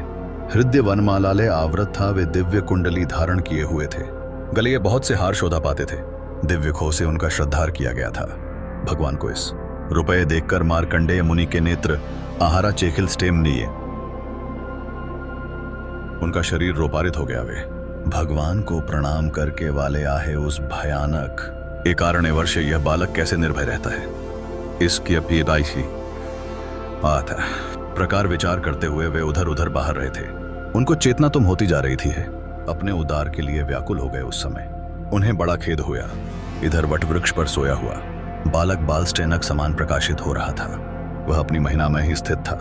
हृदय वनमालाले आवृत था। वे दिव्य कुंडली धारण किए हुए थे। गले बहुत से हार शोभा पाते थे। दिव्य खो से उनका श्रद्धार किया गया था। भगवान को इस रुपये देखकर मार्कंडेय मुनि के नेत्र आहारा चेखिल स्टेम लिए। उनका शरीर रोपारित हो गया। वे भगवान को प्रणाम करके वाले आहे उस भयानक एक कारणे वर्ष यह बालक कैसे निर्भय रहता है, इसकी अपीदाइशी आता प्रकार विचार करते हुए वे उधर उधर बाहर रहे थे। उनको चेतना तुम होती जा रही थी है। अपने उद्धार के लिए व्याकुल हो गए। उस समय उन्हें बड़ा खेद हुआ। इधर वटवृक्ष पर सोया हुआ बालक बालस्टेनक समान प्रकाशित हो रहा था। वह अपनी महिना में ही स्थित था।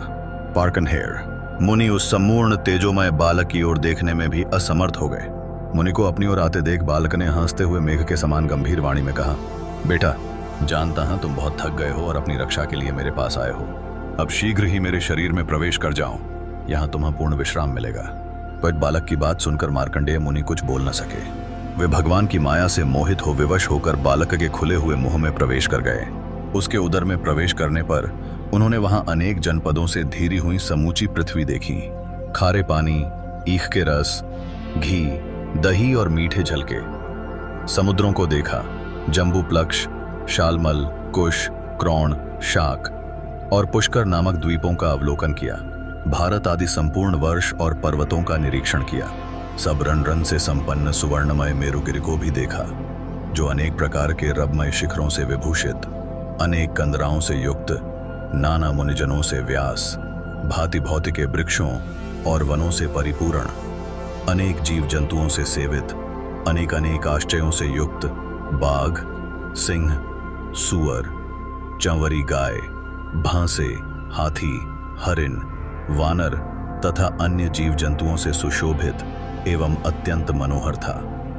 पार्कनहेयर मुनि उस सम्पूर्ण तेजोमय बालक की ओर देखने में भी असमर्थ हो गए। मुनि को अपनी ओर आते देख बालक ने हंसते हुए मेघ के समान गंभीर वाणी में कहा, बेटा, जानता हूं तुम बहुत थक गए हो और अपनी रक्षा के लिए मेरे पास आए हो। अब शीघ्र ही मेरे शरीर में प्रवेश कर जाओ, यहाँ तुम्हें पूर्ण विश्राम मिलेगा। पर बालक की बात सुनकर मार्कंडेय मुनि कुछ बोल न सके। वे भगवान की माया से मोहित हो विवश होकर बालक के खुले हुए मुंह में प्रवेश कर गए। उसके उदर में प्रवेश करने पर उन्होंने वहां अनेक जनपदों से धीरी हुई समूची पृथ्वी देखी। खारे पानी, ईख के रस, घी, दही और मीठे झलके। समुद्रों को देखा। जम्बूप्लक्ष, शालमल, कुश, क्रोण, शाक और पुष्कर नामक द्वीपों का अवलोकन किया। भारत आदि संपूर्ण वर्ष और पर्वतों का निरीक्षण किया। सब रन रन से संपन्न सुवर्णमय मेरुगिरि को भी देखा, जो अनेक प्रकार के रबमय शिखरों से विभूषित, अनेक कंदराओं से युक्त, नाना मुनिजनों से व्यास, भांति भौति के वृक्षों और वनों से परिपूर्ण, अनेक जीव जंतुओं से सेवित, अनेक अनेक आश्चर्यों से युक्त, बाघ, सिंह, सुअर, चंवरी गाय, भांसे, हाथी, हरिण, वानर तथा अन्य जीव जंतुओं से सुशोभित एवं अत्यंत मनोहर था।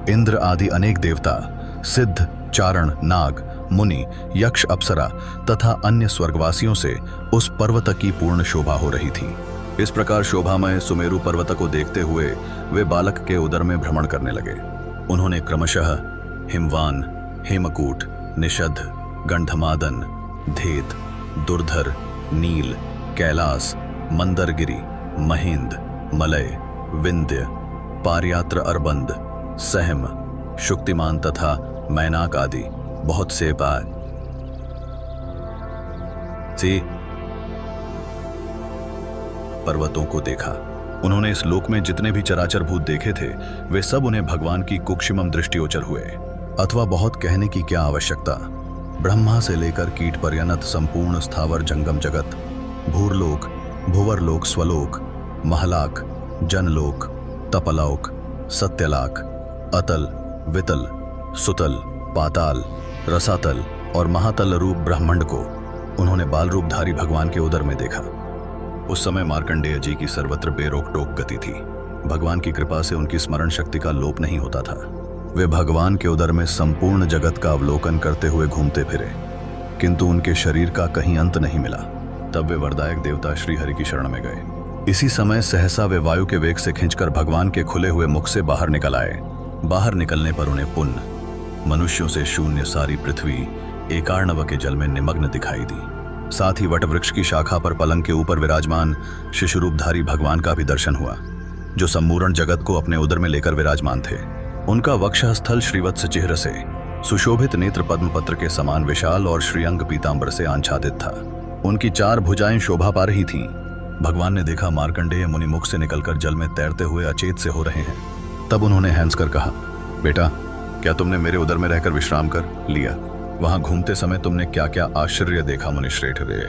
इंद्र आदि अनेक देवता, सिद्ध, चारण, नाग, मुनि, यक्ष, अप्सरा तथा अन्य स्वर्गवासियों से उस पर्वत की पूर्ण शोभा हो रही थी। इस प्रकार शोभामय सुमेरु पर्वत को देखते हुए वे बालक के उदर में भ्रमण करने लगे। उन्होंने क्रमशः हिमवान, हेमकूट, निषद, गंधमादन, धेत, दुर्धर, नील, कैलास, मंदरगिरी, महेंद्र, मलय, विंध्य, पारयात्र, अरबंद, सहम, शुक्तिमान तथा मैनाक आदि बहुत से पर्वतों को देखा। उन्होंने इस लोक में जितने भी चराचर भूत देखे थे वे सब उन्हें भगवान की कुक्षिमम दृष्टिगोचर हुए। अथवा बहुत कहने की क्या आवश्यकता, ब्रह्मा से लेकर कीट पर्यंत संपूर्ण स्थावर जंगम जगत, भूरलोक, भुवरलोक, स्वलोक, महलाक, जनलोक, तपलोक, सत्यलाक, अतल, वितल, सुतल, पाताल, रसातल और महातल रूप ब्रह्मांड को उन्होंने बाल रूपधारी भगवान के उदर में देखा। उस समय मार्कंडेय जी की सर्वत्र बेरोक टोक गति थी। भगवान की कृपा से उनकी स्मरण शक्ति का लोप नहीं होता था। वे भगवान के उदर में संपूर्ण जगत का अवलोकन करते हुए घूमते फिरे, किंतु उनके शरीर का कहीं अंत नहीं मिला। तब वे वरदायक देवता श्रीहरि की शरण में गए। इसी समय सहसा वे वायु के वेग से खींचकर भगवान के खुले हुए मुख से बाहर निकल आए। बाहर निकलने पर उन्हें पुण्य, मनुष्यों से शून्य सारी पृथ्वी एकार्णव के जल में निमग्न दिखाई दी। साथ ही वटवृक्ष की शाखा पर पलंग के ऊपर विराजमान शिशुरूपधारी भगवान का भी दर्शन हुआ, जो सम्पूर्ण जगत को अपने उदर में लेकर विराजमान थे। उनका वक्षस्थल श्रीवत्स चेहरे से सुशोभित नेत्र पद्मपत्र के समान विशाल और श्रीअंग पीतांबर से आच्छादित था। उनकी 4 भुजाएं शोभा पा रही थीं। भगवान ने देखा मार्कंडेय मुनि मुख से निकलकर जल में तैरते हुए अचेत से हो रहे हैं। तब उन्होंने हंसकर कहा, बेटा, क्या तुमने मेरे उदर में रहकर विश्राम कर लिया? वहां घूमते समय तुमने क्या क्या आश्चर्य देखा मुनिश्रेष्ठ रे?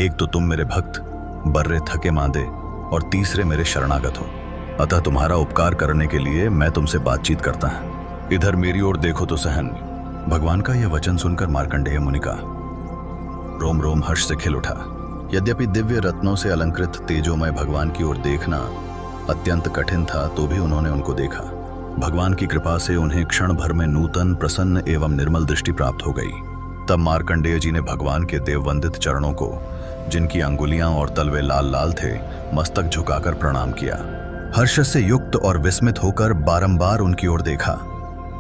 एक तो तुम मेरे भक्त, बर्रे थके मांदे, और तीसरे मेरे शरणागत हो। अतः तुम्हारा उपकार करने के लिए मैं तुमसे बातचीत करता हूं। इधर मेरी ओर देखो तो सहन। भगवान का यह वचन सुनकर मार्कंडेय मुनि का रोम रोम हर्ष से खिल उठा। यद्यपि दिव्य रत्नों से अलंकृत तेजोमय भगवान की ओर देखना अत्यंत कठिन था, तो भी उन्होंने उनको देखा। भगवान की कृपा से उन्हें क्षण भर में नूतन, प्रसन्न एवं निर्मल दृष्टि प्राप्त हो गई। तब मार्कंडेय जी ने भगवान के देववंदित चरणों को, जिनकी अंगुलियां और तलवे लाल लाल थे, मस्तक झुकाकर प्रणाम किया। हर्ष से युक्त और विस्मित होकर बारंबार उनकी ओर देखा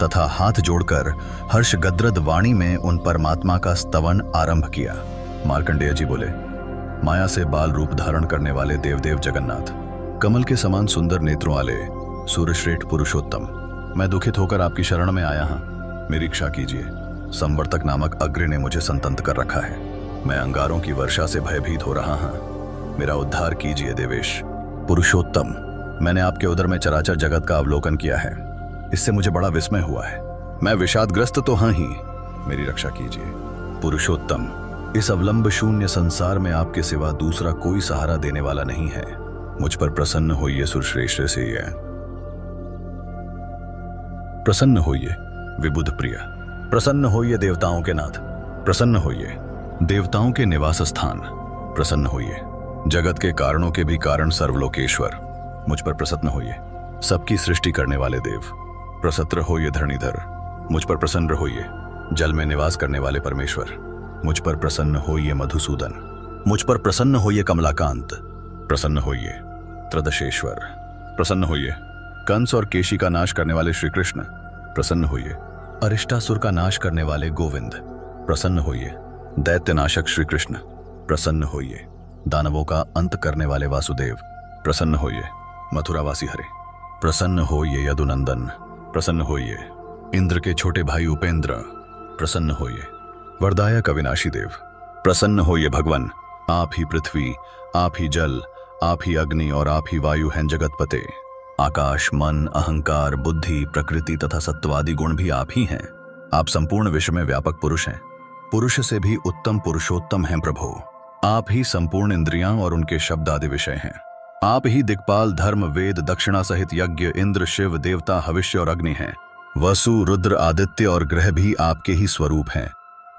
तथा हाथ जोड़कर हर्ष गद्गद वाणी में उन परमात्मा का स्तवन आरंभ किया। मार्कंडेय जी बोले, माया से बाल रूप धारण करने वाले देवदेव जगन्नाथ, कमल के समान सुंदर नेत्रों वाले सूर्यश्रेष्ठ पुरुषोत्तम, मैं दुखित होकर आपकी शरण में आया हूं। मेरी इच्छा कीजिए। संवर्तक नामक अग्नि ने मुझे संतंत कर रखा है। मैं अंगारों की वर्षा से भयभीत हो रहा हूं। मेरा उद्धार कीजिए देवेश। पुरुषोत्तम, मैंने आपके उदर में चराचर जगत का अवलोकन किया है। इससे मुझे बड़ा विस्मय हुआ है। मैं विषादग्रस्त तो हाँ ही, मेरी रक्षा कीजिए। पुरुषोत्तम, इस अवलंब शून्य संसार में आपके सिवा दूसरा कोई सहारा देने वाला नहीं है। मुझ पर प्रसन्न होइए सुरश्रेष्ठ से। प्रसन्न होइए विबुध प्रिय, प्रसन्न होइए देवताओं के नाथ, प्रसन्न होइए देवताओं के निवास स्थान, प्रसन्न होइए जगत के कारणों के भी कारण सर्वलोकेश्वर, मुझ पर प्रसन्न होइए। सबकी सृष्टि करने वाले देव, प्रसन्न होइए धरणीधर, मुझ पर प्रसन्न होइए। जल में निवास करने वाले परमेश्वर, मुझ पर प्रसन्न होइए मधुसूदन, मुझ पर प्रसन्न होइए कमलाकांत, प्रसन्न होइए त्रदशेश्वर, प्रसन्न होइए कंस और केशी का नाश करने वाले श्री कृष्ण, प्रसन्न होइए अरिष्टासुर का नाश करने वाले गोविंद, प्रसन्न होइए दैत्यनाशक श्री कृष्ण, प्रसन्न होइए दानवों का अंत करने वाले वासुदेव, प्रसन्न होइए मथुरावासी हरे, प्रसन्न होइए यदुनंदन, प्रसन्न होइए इंद्र के छोटे भाई उपेंद्र, प्रसन्न होइए वरदायक अविनाशी देव, प्रसन्न होइए भगवान। आप ही पृथ्वी, आप ही जल, आप ही अग्नि और आप ही वायु हैं जगतपते। आकाश, मन, अहंकार, बुद्धि, प्रकृति तथा सत्वादि गुण भी आप ही हैं। आप संपूर्ण विश्व में व्यापक पुरुष हैं। पुरुष से भी उत्तम पुरुषोत्तम हैं प्रभु। आप ही संपूर्ण इंद्रियां और उनके शब्द आदि विषय हैं। आप ही दिक्पाल, धर्म, वेद, दक्षिणा सहित यज्ञ, इंद्र, शिव, देवता, हविष्य और अग्नि हैं। वसु, रुद्र, आदित्य और ग्रह भी आपके ही स्वरूप हैं।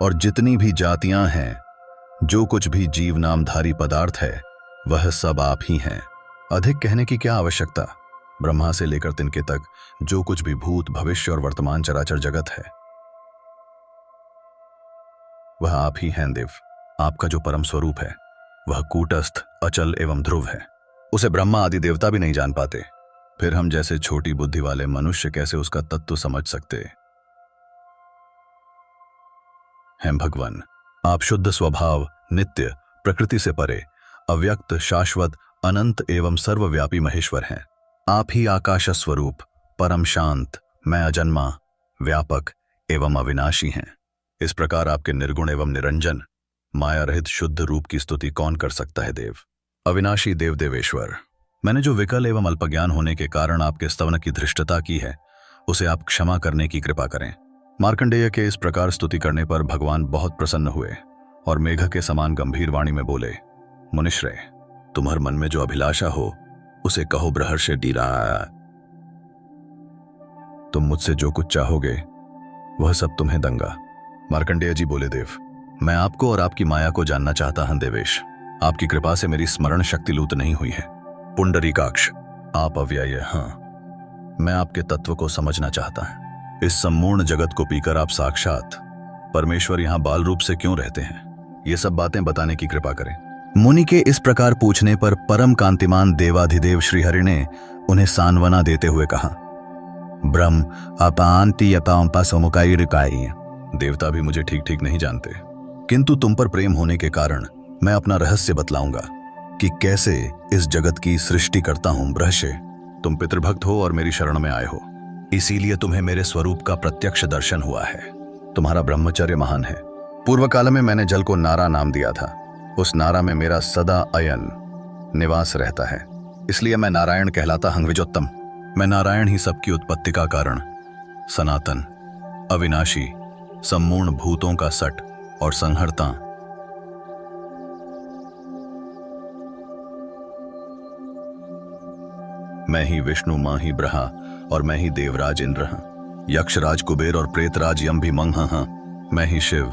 और जितनी भी जातियां हैं, जो कुछ भी जीव नामधारी पदार्थ है, वह सब आप ही हैं। अधिक कहने की क्या आवश्यकता। ब्रह्मा से लेकर तिनके तक जो कुछ भी भूत, भविष्य और वर्तमान चराचर जगत है, वह आप ही हैं देव। आपका जो परम स्वरूप है वह कूटस्थ, अचल एवं ध्रुव है। उसे ब्रह्मा आदि देवता भी नहीं जान पाते। फिर हम जैसे छोटी बुद्धि वाले मनुष्य कैसे उसका तत्व समझ सकते हैं। भगवान, आप शुद्ध स्वभाव, नित्य, प्रकृति से परे, अव्यक्त, शाश्वत, अनंत एवं सर्वव्यापी महेश्वर हैं। आप ही आकाश स्वरूप, परम शांत, मैं अजन्मा, व्यापक एवं अविनाशी हैं। इस प्रकार आपके निर्गुण एवं निरंजन, माया रहित शुद्ध रूप की स्तुति कौन कर सकता है देव। अविनाशी देव देवेश्वर, मैंने जो विकल एवं अल्पज्ञान होने के कारण आपके स्तवन की धृष्टता की है उसे आप क्षमा करने की कृपा करें। मार्कंडेय के इस प्रकार स्तुति करने पर भगवान बहुत प्रसन्न हुए और मेघ के समान गंभीर वाणी में बोले, मुनिश्रेय, तुम्हारे मन में जो अभिलाषा हो उसे कहो ब्रहर्षि डीरा। तुम मुझसे जो कुछ चाहोगे वह सब तुम्हें दूंगा। मार्कंडेय जी बोले, देव, मैं आपको और आपकी माया को जानना चाहता हूं देवेश। आपकी कृपा से मेरी स्मरण शक्ति लूट नहीं हुई है। पुंडरीकाक्ष, आप अव्यय, हाँ, मैं आपके तत्व को समझना चाहता हूं। इस सम्पूर्ण जगत को पीकर आप साक्षात परमेश्वर यहां बाल रूप से क्यों रहते हैं, ये सब बातें बताने की कृपा करें। मुनि के इस प्रकार पूछने पर परम कांतिमान देवाधिदेव श्रीहरि ने उन्हें सांत्वना देते हुए कहा, ब्रह्म अपांति अपांपासमुकाई रिकाई। देवता भी मुझे ठीक ठीक नहीं जानते, किंतु तुम पर प्रेम होने के कारण मैं अपना रहस्य बतलाऊंगा कि कैसे इस जगत की सृष्टि करता हूं। ब्रह्मर्षि, तुम पितृभक्त हो और मेरी शरण में आए हो, इसीलिए तुम्हें मेरे स्वरूप का प्रत्यक्ष दर्शन हुआ है। तुम्हारा ब्रह्मचर्य महान है। पूर्व काल में मैंने जल को नारा नाम दिया था। उस नारा में मेरा सदा अयन निवास रहता है, इसलिए मैं नारायण कहलाता हूं। विजोत्तम, मैं नारायण ही सबकी उत्पत्ति का कारण, सनातन, अविनाशी, सम्पूर्ण भूतों का सट और संहर्ता। मैं ही विष्णु, मां ही ब्रहा और मैं ही देवराज इंद्र हूं। यक्षराज कुबेर और प्रेतराज यम भी मंग हूं। मैं ही शिव,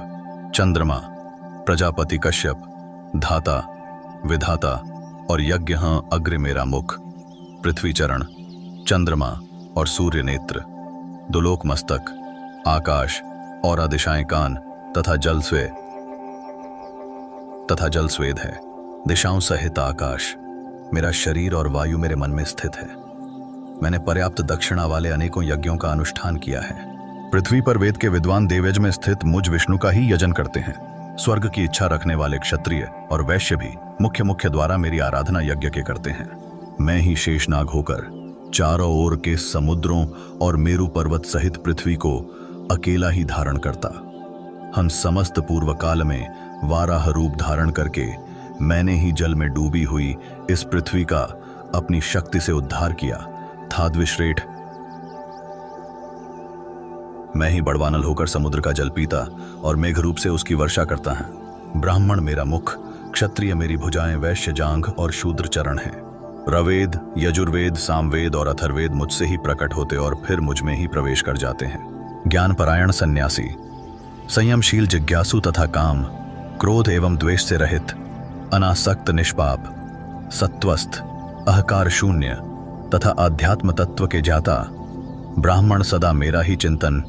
चंद्रमा, प्रजापति कश्यप, धाता, विधाता और यज्ञ हूं। अग्र मेरा मुख, पृथ्वी चरण, चंद्रमा और सूर्य नेत्र, दुलोक मस्तक, आकाश और दिशाएं कान तथा जल स्वेद है। दिशाओं सहित आकाश मेरा शरीर और वायु मेरे मन में स्थित है। मैंने पर्याप्त दक्षिणा वाले अनेकों यज्ञों का अनुष्ठान किया है। पृथ्वी पर वेद के विद्वान देवयज में स्थित मुझ विष्णु का ही यजन करते हैं। स्वर्ग की इच्छा रखने वाले क्षत्रिय और वैश्य भी मुख्य द्वारा मेरी आराधना यज्ञ के करते हैं। मैं ही शेषनाग होकर चारों ओर के समुद्रों और मेरु पर्वत सहित पृथ्वी को अकेला ही धारण करता। हम समस्त पूर्व काल में वाराह रूप धारण करके मैंने ही जल में डूबी हुई इस पृथ्वी का अपनी शक्ति से उद्धार किया था। द्विश्रेष्ठ, मैं ही बड़वानल होकर समुद्र का जल पीता और मेघ रूप से उसकी वर्षा करता हूं। ब्राह्मण मेरा मुख, क्षत्रिय मेरी भुजाएं, वैश्य जांघ और शूद्र चरण हैं। ऋवेद, यजुर्वेद, सामवेद और अथर्वेद मुझसे ही प्रकट होते और फिर मुझ में ही प्रवेश कर जाते हैं। ज्ञानपरायण सन्यासी, संयमशील जिज्ञासु तथा काम, क्रोध एवं द्वेष से रहित, अनासक्त निष्पाप, सत्वस्थ, अहकार शून्य तथा आध्यात्म तत्व के ज्ञाता ब्राह्मण सदा मेरा ही चिंतन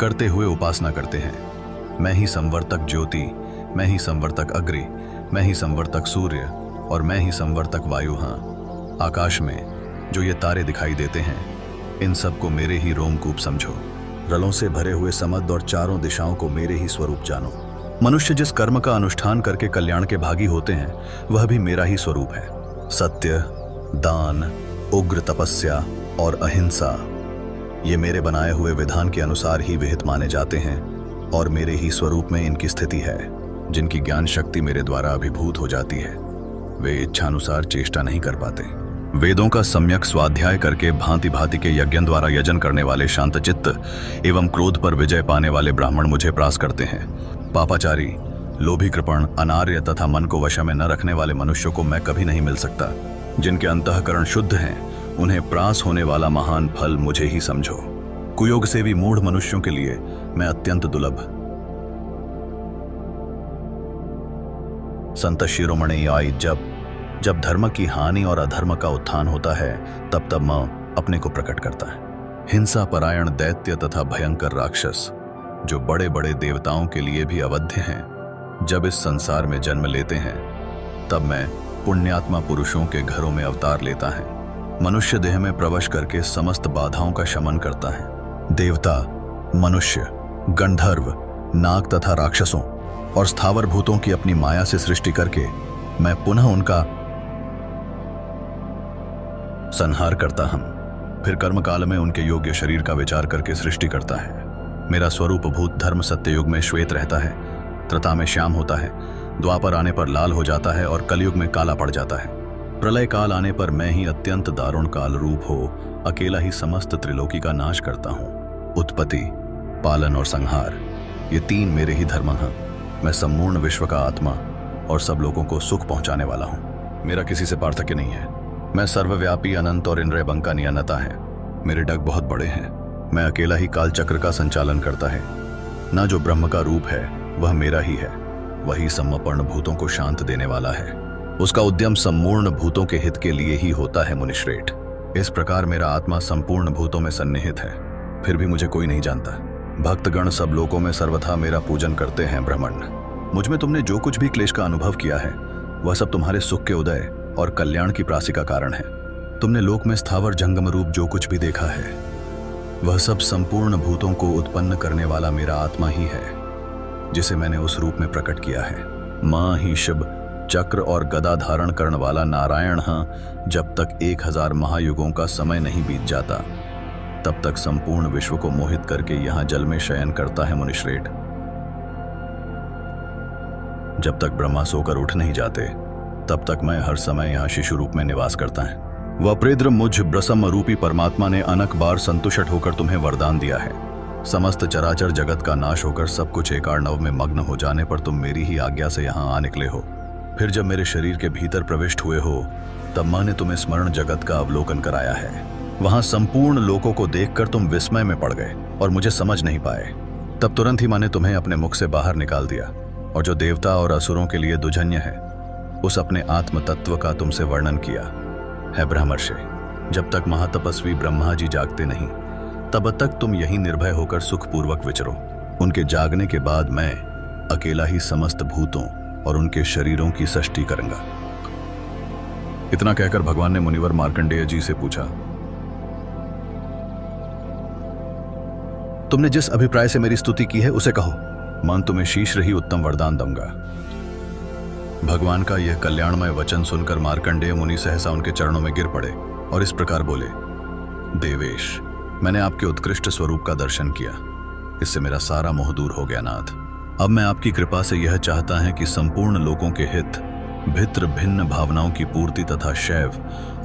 करते हुए उपासना करते हैं। मैं ही संवर्तक ज्योति, मैं ही संवर्तक अग्नि, मैं ही संवर्तक सूर्य और मैं ही संवर्तक वायु हूं। आकाश में जो ये तारे दिखाई देते हैं, इन सब को मेरे ही रोमकूप समझो। रलों से भरे हुए समद और चारों दिशाओं को मेरे ही स्वरूप जानो। मनुष्य जिस कर्म का अनुष्ठान करके कल्याण के भागी होते हैं, वह भी मेरा ही स्वरूप है। सत्य, दान, उग्र तपस्या और अहिंसा, ये मेरे बनाए हुए विधान के अनुसार ही विहित माने जाते हैं और मेरे ही स्वरूप में इनकी स्थिति है। जिनकी ज्ञान शक्ति मेरे द्वारा अभिभूत हो जाती है, वे इच्छानुसार चेष्टा नहीं कर पाते। वेदों का सम्यक स्वाध्याय करके भांति भांति के यज्ञ द्वारा यजन करने वाले शांतचित्त एवं क्रोध पर विजय पाने वाले ब्राह्मण मुझे प्रास करते हैं। पापाचारी, लोभी, कृपण, अनार्य तथा मन को वश में न रखने वाले मनुष्यों को मैं कभी नहीं मिल सकता। जिनके अंतःकरण शुद्ध हैं, उन्हें प्रास होने वाला महान फल मुझे ही समझो। कुयोग सेवी मूढ़ मनुष्यों के लिए मैं अत्यंत दुर्लभ। संत शिरोमणि आई, जब धर्म की हानि और अधर्म का उत्थान होता है, तब मैं अपने को प्रकट करता है। हिंसा परायण दैत्य तथा भयंकर राक्षस, जो बड़े बड़े देवताओं के लिए भी अवध्य हैं, जब इस संसार में जन्म लेते हैं, तब मैं पुण्यात्मा पुरुषों के घरों में अवतार लेता है। मनुष्य देह में प्रवेश करके समस्त बाधाओं का शमन करता है। देवता, मनुष्य, गंधर्व, नाग तथा राक्षसों और स्थावर भूतों की अपनी माया से सृष्टि करके मैं पुनः उनका संहार करता हूं। फिर कर्म काल में उनके योग्य शरीर का विचार करके सृष्टि करता है। मेरा स्वरूप भूत धर्म सत्य युग में श्वेत रहता है, त्रेता में श्याम होता है, द्वापर आने पर लाल हो जाता है और कलयुग में काला पड़ जाता है। प्रलय काल आने पर मैं ही अत्यंत दारुण काल रूप हो अकेला ही समस्त त्रिलोकी का नाश करता हूँ। उत्पत्ति, पालन और संहार, ये तीन मेरे ही धर्म हैं। मैं संपूर्ण विश्व का आत्मा और सब लोगों को सुख पहुंचाने वाला हूँ। मेरा किसी से पार्थक्य नहीं है। मैं सर्वव्यापी, अनंत और इंद्रियभंग का नियंता है। मेरे डग बहुत बड़े हैं। मैं अकेला ही काल चक्र का संचालन करता है। ना जो ब्रह्म का रूप है वह मेरा ही है। वही सम्पूर्ण भूतों को शांत देने वाला है। उसका उद्यम संपूर्ण भूतों के हित के लिए ही होता है मुनिश्रेष्ठ। इस प्रकार मेरा आत्मा संपूर्ण भूतों में सन्निहित है, फिर भी मुझे कोई नहीं जानता। भक्तगण सब लोकों में सर्वथा मेरा पूजन करते हैं। ब्रह्मण्ड, मुझ में तुमने जो कुछ भी क्लेश का अनुभव किया है वह सब तुम्हारे सुख के उदय और कल्याण की प्राप्ति का कारण है। तुमने लोक में स्थावर जंगम रूप जो कुछ भी देखा है वह सब संपूर्ण भूतों को उत्पन्न करने वाला मेरा आत्मा ही है, जिसे मैंने उस रूप में प्रकट किया है। मां ही शिव चक्र और गदा धारण करने वाला नारायण हाँ, जब तक 1000 महायुगों का समय नहीं बीत जाता तब तक संपूर्ण विश्व को मोहित करके यहां जल में शयन करता है मुनिश्रेष्ठ। जब तक ब्रह्मा सोकर उठ नहीं जाते तब तक मैं हर समय यहां शिशु रूप में निवास करता है। वह प्रेद्र मुझ ब्रसम रूपी परमात्मा ने अनेक बार संतुष्ट होकर तुम्हें वरदान दिया है। समस्त चराचर जगत का नाश होकर सब कुछ एकार्णव में मग्न हो जाने पर तुम मेरी ही आज्ञा से यहाँ आ निकले हो। फिर जब मेरे शरीर के भीतर प्रविष्ट हुए हो तब मां ने तुम्हें स्मरण जगत का अवलोकन कराया है। वहां संपूर्ण लोकों को देखकर तुम विस्मय में पड़ गए और मुझे समझ नहीं पाए। तब तुरंत ही मां ने तुम्हें अपने मुख से बाहर निकाल दिया और जो देवता और असुरों के लिए दुजन्य है उस अपने आत्म तत्व का तुमसे वर्णन किया है। ब्रह्मर्षि, जब तक महातपस्वी ब्रह्मा जी जागते नहीं तब तक तुम यही निर्भय होकर सुखपूर्वक विचरो। उनके जागने के बाद मैं अकेला ही समस्त भूतों और उनके शरीरों की सृष्टि करूंगा। इतना कहकर भगवान ने मुनिवर मार्कंडेय जी से पूछा, तुमने जिस अभिप्राय से मेरी स्तुति की है उसे कहो, मैं तुम्हें शीघ्र ही उत्तम वरदान दूंगा। भगवान का यह कल्याणमय वचन सुनकर मार्कंडेय मुनि सहसा उनके चरणों में गिर पड़े और इस प्रकार बोले, देवेश, मैंने आपके उत्कृष्ट स्वरूप का दर्शन किया, इससे मेरा सारा मोह दूर हो गया नाथ। अब मैं आपकी कृपा से यह चाहता है कि संपूर्ण लोगों के हित, भित्र भिन्न भावनाओं की पूर्ति तथा शैव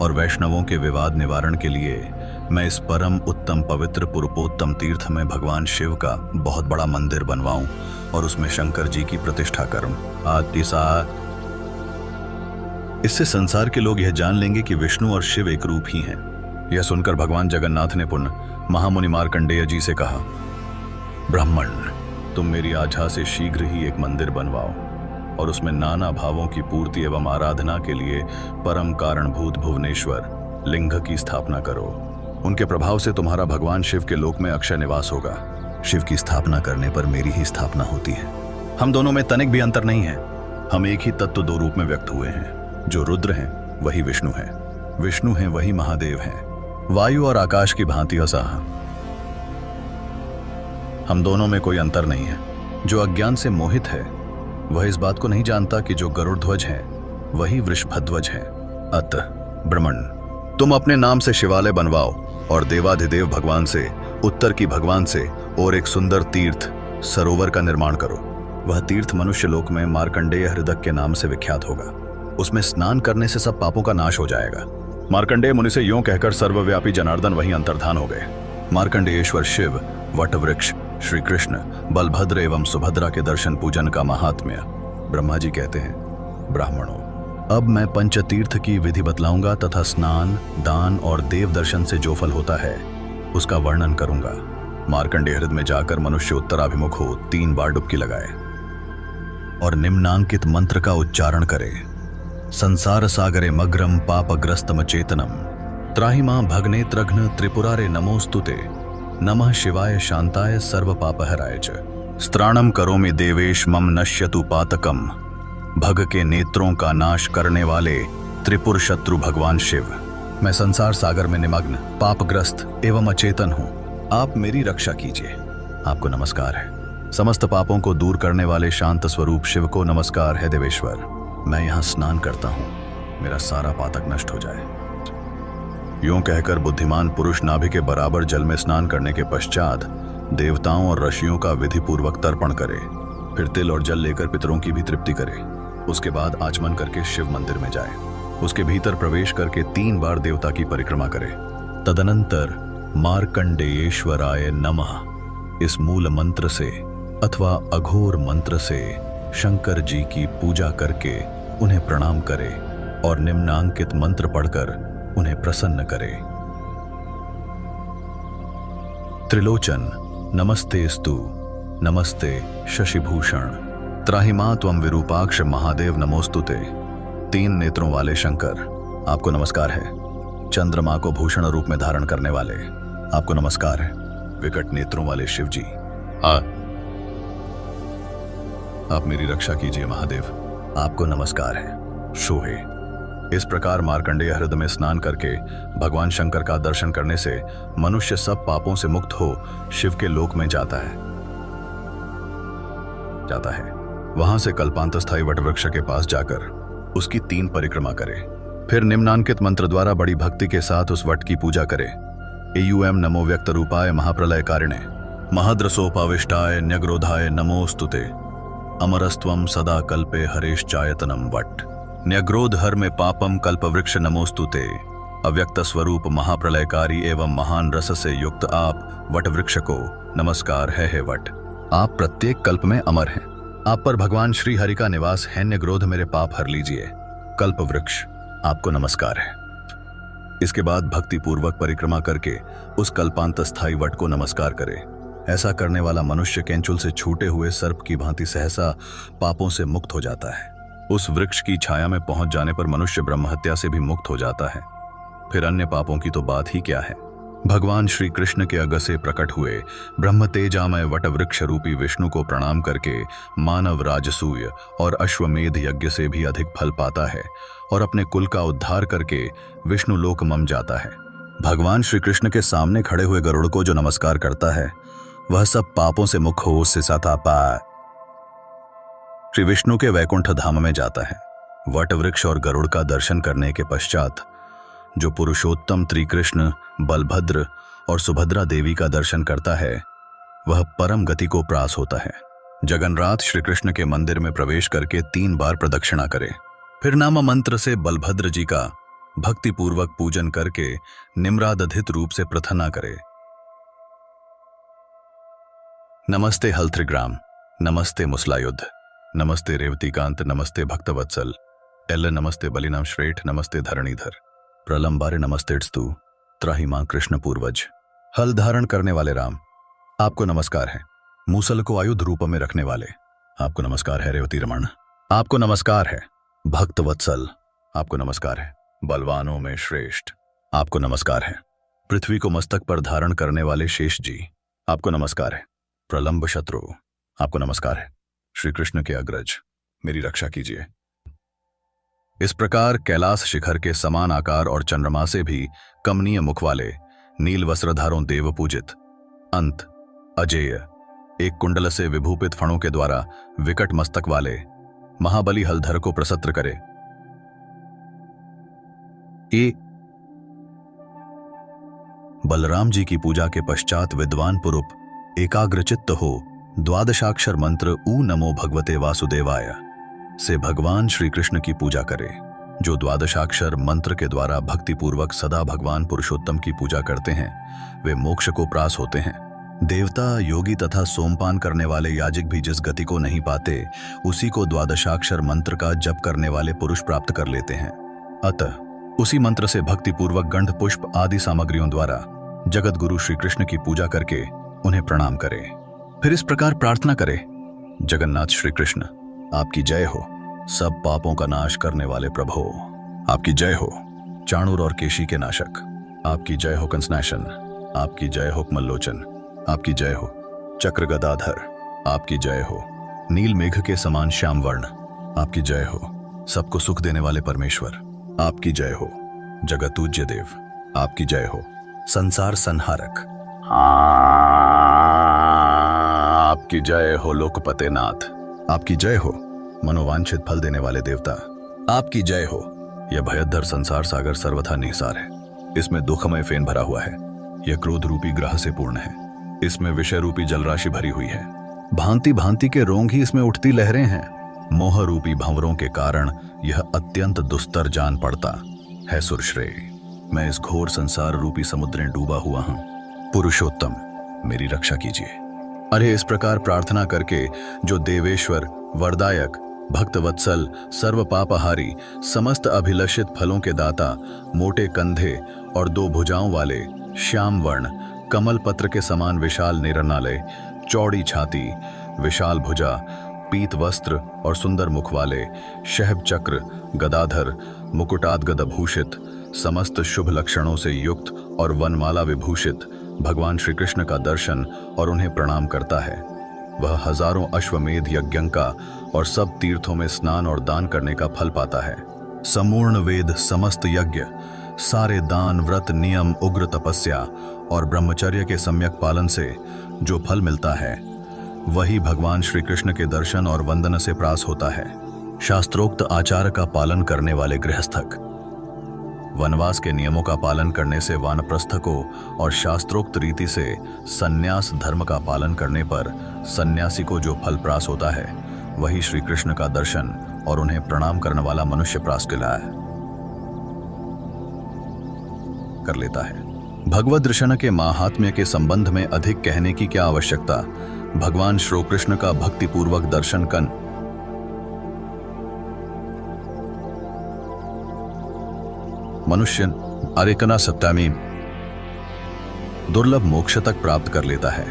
और वैष्णवों के विवाद निवारण के लिए मैं इस परम उत्तम पवित्र पुरुषोत्तम तीर्थ में भगवान शिव का बहुत बड़ा मंदिर बनवाऊं और उसमें शंकर जी की प्रतिष्ठा करूं। इससे संसार के लोग यह जान लेंगे कि विष्णु और शिव एक रूप ही हैं। यह सुनकर भगवान जगन्नाथ ने पुनः महामुनि मार्कंडेय जी से कहा, ब्राह्मण, तुम मेरी आज्ञा से शीघ्र ही एक मंदिर बनवाओ और उसमें नाना भावों की पूर्ति एवं आराधना के लिए परम कारणभूत भुवनेश्वर लिंग की स्थापना करो। उनके प्रभाव से तुम्हारा भगवान शिव के लोक में अक्षय निवास होगा। शिव की स्थापना करने पर मेरी ही स्थापना होती है। हम दोनों में तनिक भी अंतर नहीं है। हम एक ही तत्व दो रूप में व्यक्त हुए हैं। जो रुद्र हैं वही विष्णु हैं, विष्णु हैं वही महादेव हैं। वायु और आकाश की भांति असाह हम दोनों में कोई अंतर नहीं है। जो अज्ञान से मोहित है वह इस बात को नहीं जानता कि जो गरुड़ ध्वज है वही वृषभध्वज है। अतः ब्रह्मण, तुम अपने नाम से शिवालय बनवाओ और देवाधिदेव भगवान से, उत्तर की भगवान से और एक सुंदर तीर्थ सरोवर का निर्माण करो। वह तीर्थ मनुष्य लोक में मार्कंडेय हृदक के नाम से विख्यात होगा। उसमें स्नान करने से सब पापों का नाश हो जाएगा। मार्कंडेय मुनि से यूं कहकर सर्वव्यापी जनार्दन वहीं अंतर्धान हो गए। मार्कंडेयेश्वर शिव, वटवृक्ष, श्री कृष्ण, बलभद्र एवं सुभद्रा के दर्शन पूजन का महात्म्य। ब्रह्मा जी कहते हैं, ब्राह्मणों, अब मैं पंचतीर्थ की विधि बतलाऊंगा तथा स्नान, दान और देव दर्शन से जो फल होता है उसका वर्णन करूंगा। मार्कंडेय हृदय में जाकर मनुष्य उत्तराभिमुख हो 3 बार डुबकी लगाए और निम्नांकित मंत्र का उच्चारण करे। संसार सागरे मग्रम पापग्रस्तम चेतनम त्राहि मां भगनेत्रघ्न त्रिपुरारे नमोस्तुते नमः शिवाय शांताय सर्व पापहराय च स्त्राणम करोमि देवेश मम नश्यतु पातकम। भग के नेत्रों का नाश करने वाले त्रिपुर शत्रु भगवान शिव, मैं संसार सागर में निमग्न, पापग्रस्त एवं अचेतन हूँ। आप मेरी रक्षा कीजिए। आपको नमस्कार है। समस्त पापों को दूर करने वाले शांत स्वरूप शिव को नमस्कार है। देवेश्वर, मैं यहाँ स्नान करता हूँ, मेरा सारा पातक नष्ट हो जाए। यूं कहकर बुद्धिमान पुरुष नाभि के बराबर जल में स्नान करने के पश्चात देवताओं और ऋषियों का विधि पूर्वक तर्पण करे, फिर तिल और जल लेकर पितरों की भी तृप्ति करे। उसके बाद आचमन करके शिव मंदिर में जाए। उसके भीतर प्रवेश करके 3 बार देवता की परिक्रमा करे। तदनंतर मार्कंडेयेश्वराय नमः इस मूल मंत्र से अथवा अघोर मंत्र से शंकर जी की पूजा करके उन्हें प्रणाम करे और निम्नांकित मंत्र पढ़कर उन्हें प्रसन्न करे। त्रिलोचन नमस्तेस्तु, नमस्ते शशिभूषण, त्राहिमा त्वं विरूपाक्ष महादेव नमोस्तुते। 3 नेत्रों वाले शंकर आपको नमस्कार है। चंद्रमा को भूषण रूप में धारण करने वाले आपको नमस्कार है। विकट नेत्रों वाले शिव जी आप मेरी रक्षा कीजिए महादेव, आपको नमस्कार है। शोहे इस प्रकार मार्कंडेय हृदय में स्नान करके भगवान शंकर का दर्शन करने से मनुष्य सब पापों से मुक्त हो शिव के लोक में जाता है। वहां से कल्पांत स्थायी वटवृक्ष के पास जाकर उसकी 3 परिक्रमा करे। फिर निम्नांकित मंत्र द्वारा बड़ी भक्ति के साथ उस वट की पूजा करे। एयूएम नमो व्यक्त रूपाय महाप्रलयकारिणे महद्रसोपाविष्टाय न्यग्रोधाय नमोस्तुते अमरस्त्वं सदा कल्पे हरेश्चायतनम वट न्यग्रोध हर में पापम कल्पवृक्ष नमोस्तुते। अव्यक्त स्वरूप महाप्रलयकारी एवं महान रस से युक्त आप वटवृक्ष को नमस्कार है वट। आप प्रत्येक कल्प में अमर हैं। आप पर भगवान श्री हरि का निवास है। न्यग्रोध मेरे पाप हर लीजिए। कल्प वृक्ष आपको नमस्कार है। इसके बाद भक्ति पूर्वक परिक्रमा करके उस कल्पांत स्थायी वट को नमस्कार करे। ऐसा करने वाला मनुष्य केंचुल से छूटे हुए सर्प की भांति सहसा पापों से मुक्त हो जाता है। उस वृक्ष की छाया में पहुंच जाने पर मनुष्य ब्रह्महत्या से भी मुक्त हो जाता है। फिर अन्य पापों की तो बात ही क्या है। भगवान श्री कृष्ण के अग से प्रकट हुए ब्रह्म तेजामय वटवृक्ष रूपी विष्णु को प्रणाम करके मानव राजसूय और अश्वमेध यज्ञ से भी अधिक फल पाता है और अपने कुल का उद्धार करके विष्णु लोक मम जाता है। भगवान श्री कृष्ण के सामने खड़े हुए गरुड़ को जो नमस्कार करता है वह सब पापों से मुक्त हो उससे सता पाए श्री विष्णु के वैकुंठ धाम में जाता है। वटवृक्ष और गरुड़ का दर्शन करने के पश्चात जो पुरुषोत्तम त्रिकृष्ण बलभद्र और सुभद्रा देवी का दर्शन करता है वह परम गति को प्राप्त होता है। जगन्नाथ श्री कृष्ण के मंदिर में प्रवेश करके 3 बार प्रदक्षिणा करे। फिर नाम मंत्र से बलभद्र जी का भक्ति पूर्वक पूजन करके निम्रादधित रूप से प्रार्थना करे। नमस्ते हलत्रिग्राम, नमस्ते मुसलायुद्ध, नमस्ते रेवतीकांत, नमस्ते भक्तवत्सल एल, नमस्ते बलिनाम श्रेष्ठ, नमस्ते धरणीधर प्रलंबारे, नमस्तेस्तु त्राहिमा कृष्ण पूर्वज। हल धारण करने वाले राम आपको नमस्कार है। मूसल को आयुध रूप में रखने वाले आपको नमस्कार है। रेवती रमण आपको नमस्कार है। भक्तवत्सल आपको नमस्कार है। बलवानों में श्रेष्ठ आपको नमस्कार है। पृथ्वी को मस्तक पर धारण करने वाले शेष जी आपको नमस्कार है। प्रलंब शत्रु आपको नमस्कार है। श्री कृष्ण के अग्रज मेरी रक्षा कीजिए। इस प्रकार कैलाश शिखर के समान आकार और चंद्रमा से भी कमनीय मुख वाले नील वस्त्रधारों देव पूजित अंत अजेय एक कुंडल से विभूपित फणों के द्वारा विकट मस्तक वाले महाबली हलधर को प्रसत्र करे। बलराम जी की पूजा के पश्चात विद्वान पुरुष एकाग्रचित्त हो द्वादशाक्षर मंत्र ऊ नमो भगवते वासुदेवाय से भगवान श्री कृष्ण की पूजा करे। जो द्वादशाक्षर मंत्र के द्वारा भक्ति पूर्वक सदा भगवान पुरुषोत्तम की पूजा करते हैं वे मोक्ष को प्राप्त होते हैं। देवता, योगी तथा सोमपान करने वाले याजक भी जिस गति को नहीं पाते उसी को द्वादशाक्षर मंत्र का जप करने वाले पुरुष प्राप्त कर लेते हैं। अतः उसी मंत्र से भक्ति पूर्वक गंध पुष्प आदि सामग्रियों द्वारा जगत गुरु श्री कृष्ण की पूजा करके उन्हें प्रणाम करें। फिर इस प्रकार प्रार्थना करें। जगन्नाथ श्री कृष्ण आपकी जय हो। सब पापों का नाश करने वाले प्रभो आपकी जय हो। चाणूर और केशी के नाशक आपकी जय हो। कंसनाशन आपकी जय हो। मल्लोचन आपकी जय हो। चक्र गदाधर आपकी जय हो। नील मेघ के समान श्याम वर्ण आपकी जय हो। सबको सुख देने वाले परमेश्वर आपकी जय हो। जगतूज्य देव आपकी जय हो। संसार संहारक आपकी जय हो। लोकपते नाथ आपकी जय हो। मनोवांछित फल देने वाले देवता आपकी जय हो। यह भयद्धर संसार सागर सर्वथा निसार है। इसमें दुखमय फेन भरा हुआ है। यह क्रोध रूपी ग्रह से पूर्ण है। इसमें विषय रूपी जलराशि भरी हुई है। भांति भांति के रोंग ही इसमें उठती लहरें हैं। मोह रूपी भंवरों के कारण यह अत्यंत दुस्तर जान पड़ता है। सुरश्रेय, मैं इस घोर संसार रूपी समुद्र में डूबा हुआ हूं। पुरुषोत्तम, मेरी रक्षा कीजिए। अरे इस प्रकार प्रार्थना करके जो देवेश्वर, वरदायक, भक्तवत्सल, सर्व पापहारी, समस्त अभिलषित फलों के दाता, मोटे कंधे और 2 भुजाओं वाले, श्याम वर्ण, कमल पत्र के समान विशाल नेत्रनालय, चौड़ी छाती, विशाल भुजा, पीत वस्त्र और सुंदर मुख वाले, शहब चक्र, गदाधर, मुकुटाद गदभूषित, समस्त शुभ लक्षणों से युक्त और वनमाला विभूषित भगवान श्री कृष्ण का दर्शन और उन्हें प्रणाम करता है। वह हजारों अश्वमेध यज्ञों का और सब तीर्थों में स्नान और दान करने का फल पाता है। संपूर्ण वेद, समस्त यज्ञ, सारे दान, व्रत, नियम, उग्र तपस्या और ब्रह्मचर्य के सम्यक पालन से जो फल मिलता है वही भगवान श्री कृष्ण के दर्शन और वंदन से प्राप्त होता है। शास्त्रोक्त आचार का पालन करने वाले गृहस्थक, वनवास के नियमों का पालन करने से वानप्रस्थ को और शास्त्रोक्त रीति से संन्यास धर्म का पालन करने पर सन्यासी को जो फल प्राप्त होता है वही श्री कृष्ण का दर्शन और उन्हें प्रणाम करने वाला मनुष्य प्राप्त कर लेता है। भगवद दर्शन के माहात्म्य के संबंध में अधिक कहने की क्या आवश्यकता। भगवान श्री कृष्ण का भक्तिपूर्वक दर्शन कर मनुष्य अरेकना सप्तमी दुर्लभ मोक्ष तक प्राप्त कर लेता है।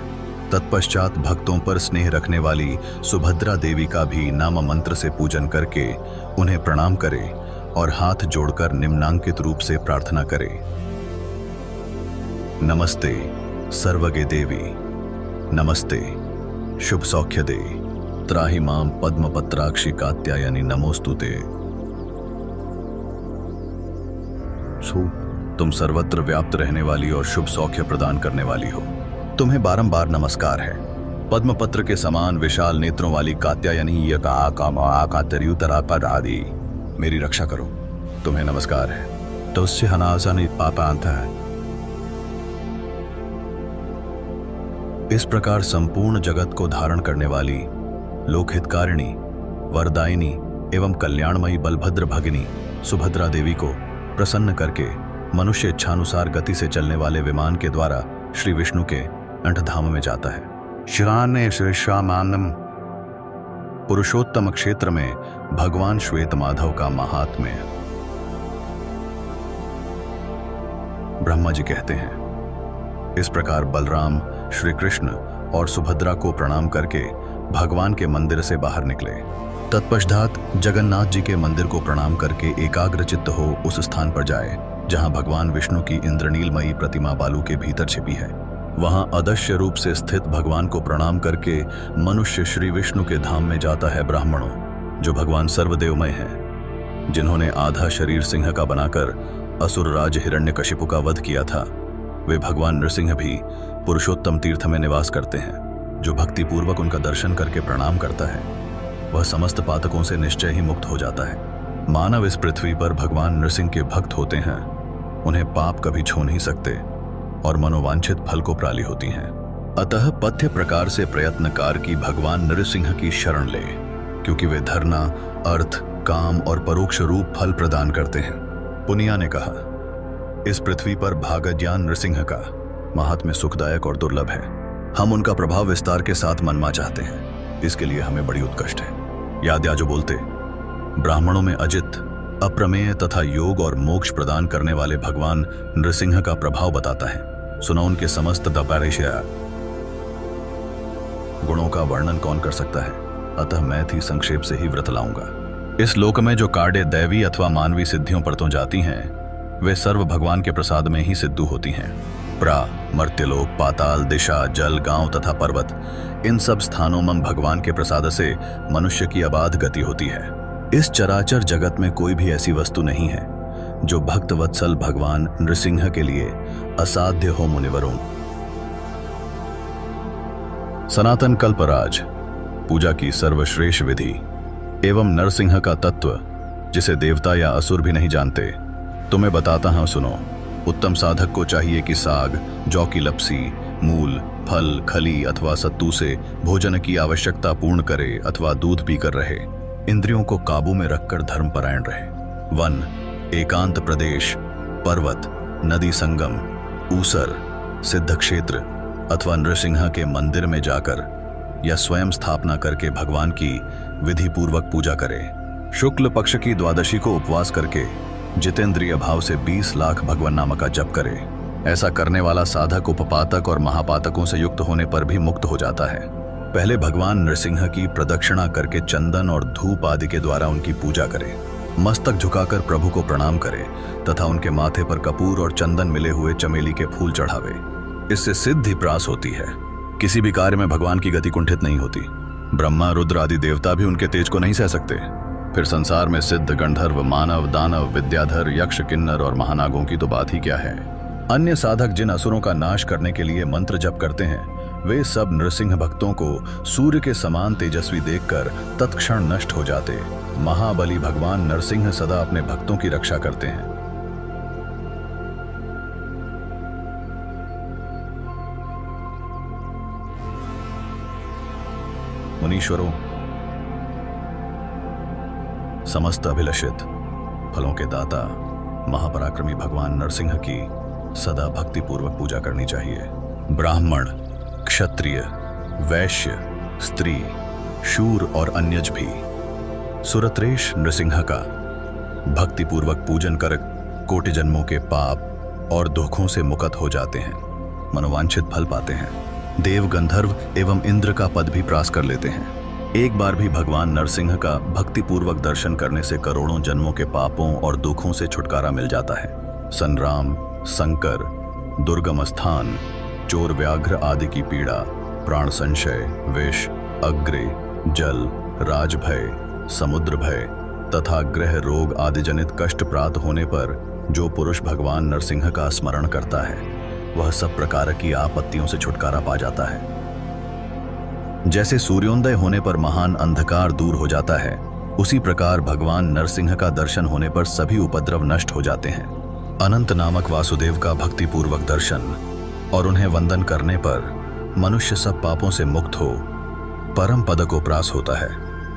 तत्पश्चात भक्तों पर स्नेह रखने वाली सुभद्रा देवी का भी नाम मंत्र से पूजन करके उन्हें प्रणाम करे और हाथ जोड़कर निम्नांकित रूप से प्रार्थना करे। नमस्ते सर्वगे देवी, नमस्ते शुभ सौख्य दे, त्राहि मां पद्मपत्राक्षी कात्यायनी नमोस्तुते। तुम सर्वत्र व्याप्त रहने वाली और शुभ सौख्य प्रदान करने वाली हो, तुम्हें बारंबार नमस्कार है। पद्मपत्र के समान विशाल नेत्रों वाली कात्यायनी पर आदि मेरी रक्षा करो, तुम्हें नमस्कार है। तो उससे हनासन पापांत है। इस प्रकार संपूर्ण जगत को धारण करने वाली लोकहितकारिणी, वरदायिनी एवं कल्याणमयी बलभद्र भगिनी सुभद्रा देवी को प्रसन्न करके मनुष्य इच्छानुसार गति से चलने वाले विमान के द्वारा श्री विष्णु के अंतधाम में जाता है। श्राने श्वेश्वामानम पुरुषोत्तम क्षेत्र में भगवान श्वेत माधव का महात्म्य। ब्रह्मा जी कहते हैं, इस प्रकार बलराम श्री कृष्ण और सुभद्रा को प्रणाम करके भगवान के मंदिर से बाहर निकले। तत्पश्चात जगन्नाथ जी के मंदिर को प्रणाम करके एकाग्रचित्त हो उस स्थान पर जाए जहां भगवान विष्णु की इंद्रनीलमयी प्रतिमा बालू के भीतर छिपी है। वहां अदृश्य रूप से स्थित भगवान को प्रणाम करके मनुष्य श्री विष्णु के धाम में जाता है। ब्राह्मणों, जो भगवान सर्वदेवमय हैं, जिन्होंने आधा शरीर सिंह का बनाकर असुरराज हिरण्यकशिपु का वध किया था, वे भगवान नृसिंह भी पुरुषोत्तम तीर्थ में निवास करते हैं। जो भक्तिपूर्वक उनका दर्शन करके प्रणाम करता है वह समस्त पातकों से निश्चय ही मुक्त हो जाता है। मानव इस पृथ्वी पर भगवान नृसिंह के भक्त होते हैं, उन्हें पाप कभी छू नहीं सकते और मनोवांछित फल को प्राली होती हैं। अतः पथ्य प्रकार से प्रयत्नकार की भगवान नृसिंह की शरण ले, क्योंकि वे धरना, अर्थ, काम और परोक्ष रूप फल प्रदान करते हैं। पुनिया ने कहा, इस पृथ्वी पर भागज्ञान नृसिंह का महात्म्य सुखदायक और दुर्लभ है। हम उनका प्रभाव विस्तार के साथ मनमा चाहते हैं, इसके लिए हमें बड़ी उत्कष्ट है। याद जो बोलते, ब्राह्मणों में अजित, अप्रमेय तथा योग और मोक्ष प्रदान करने वाले भगवान नृसिंह का प्रभाव बताता है। सुनो उनके समस्त दपारेशया गुणों का वर्णन कौन कर सकता है, अतः मैं थी संक्षेप से ही व्रत लाऊंगा। इस लोक में जो कार्य दैवी अथवा मानवी सिद्धियों पर तो जाती हैं, वे सर्व भगवान के प्रसाद में ही सिद्धू होती हैं। प्रा, मर्त्यलोक, पाताल, दिशा, जल, गांव तथा पर्वत, इन सब स्थानों में भगवान के प्रसाद से मनुष्य की अबाध गति होती है। इस चराचर जगत में कोई भी ऐसी वस्तु नहीं है जो भक्त वत्सल भगवान नृसिंह के लिए असाध्य हो। मुनिवरों, सनातन कल्पराज पूजा की सर्वश्रेष्ठ विधि एवं नरसिंह का तत्व, जिसे देवता या असुर भी नहीं जानते, तुम्हें बताता हूं, सुनो। उत्तम साधक को चाहिए कि साग, जौ की लपसी, मूल, फल, खली अथवा सत्तू से भोजन की आवश्यकता पूर्ण करे अथवा दूध पीकर रहे। इंद्रियों को काबू में रखकर धर्मपरायण रहे। वन, एकांत प्रदेश, पर्वत, नदी संगम, ऊसर, सिद्ध क्षेत्र अथवा नृसिंह के मंदिर में जाकर या स्वयं स्थापना करके भगवान की विधि पूर्वक पूजा करे। शुक्ल पक्ष की द्वादशी को उपवास करके जितेंद्रिय भाव से 20 लाख भगवान नाम का जप करे। ऐसा करने वाला साधक उपपातक और महापातकों से युक्त होने पर भी मुक्त हो जाता है। पहले भगवान नृसिंह की प्रदक्षिणा करके चंदन और धूप आदि के द्वारा उनकी पूजा करे। मस्तक झुकाकर प्रभु को प्रणाम करे तथा उनके माथे पर कपूर और चंदन मिले हुए चमेली के फूल चढ़ावे। इससे सिद्धि प्राप्त होती है। किसी भी कार्य में भगवान की गति कुंठित नहीं होती। ब्रह्मा, रुद्र आदि देवता भी उनके तेज को नहीं सह सकते। फिर संसार में सिद्ध, गंधर्व, मानव, दानव, विद्याधर, यक्ष, किन्नर और महानागों की तो बात ही क्या है। अन्य साधक जिन असुरों का नाश करने के लिए मंत्र जप करते हैं, वे सब नृसिंह भक्तों को सूर्य के समान तेजस्वी देखकर तत्क्षण नष्ट हो जाते। महाबली भगवान नरसिंह सदा अपने भक्तों की रक्षा करते हैं। मुनीश्वरों, समस्त अभिलषित फलों के दाता महापराक्रमी भगवान नरसिंह की सदा भक्ति पूर्वक पूजा करनी चाहिए। ब्राह्मण, क्षत्रिय, वैश्य, स्त्री, शूर और अन्यज भी सुरत्रेश नृसिंह का भक्ति पूर्वक पूजन कर कोटि जन्मों के पाप और दुखों से मुक्त हो जाते हैं, मनोवांछित फल पाते हैं। देव, गंधर्व एवं इंद्र का पद भी प्राप्त कर लेते हैं। एक बार भी भगवान नरसिंह का भक्ति पूर्वक दर्शन करने से करोड़ों जन्मों के पापों और दुखों से छुटकारा मिल जाता है। संग्राम, संकर, दुर्गम स्थान, चोर व्याघ्र आदि की पीड़ा, प्राण संशय, विष, अग्रे, जल, राजभय, समुद्र भय तथा ग्रह रोग आदि जनित कष्ट प्राप्त होने पर जो पुरुष भगवान नरसिंह का स्मरण करता है, वह सब प्रकार की आपत्तियों से छुटकारा पा जाता है। जैसे सूर्योदय होने पर महान अंधकार दूर हो जाता है, उसी प्रकार भगवान नरसिंह का दर्शन होने पर सभी उपद्रव नष्ट हो जाते हैं। अनंत नामक वासुदेव का भक्ति पूर्वक दर्शन और उन्हें वंदन करने पर मनुष्य सब पापों से मुक्त हो परम पद को प्राप्त होता है।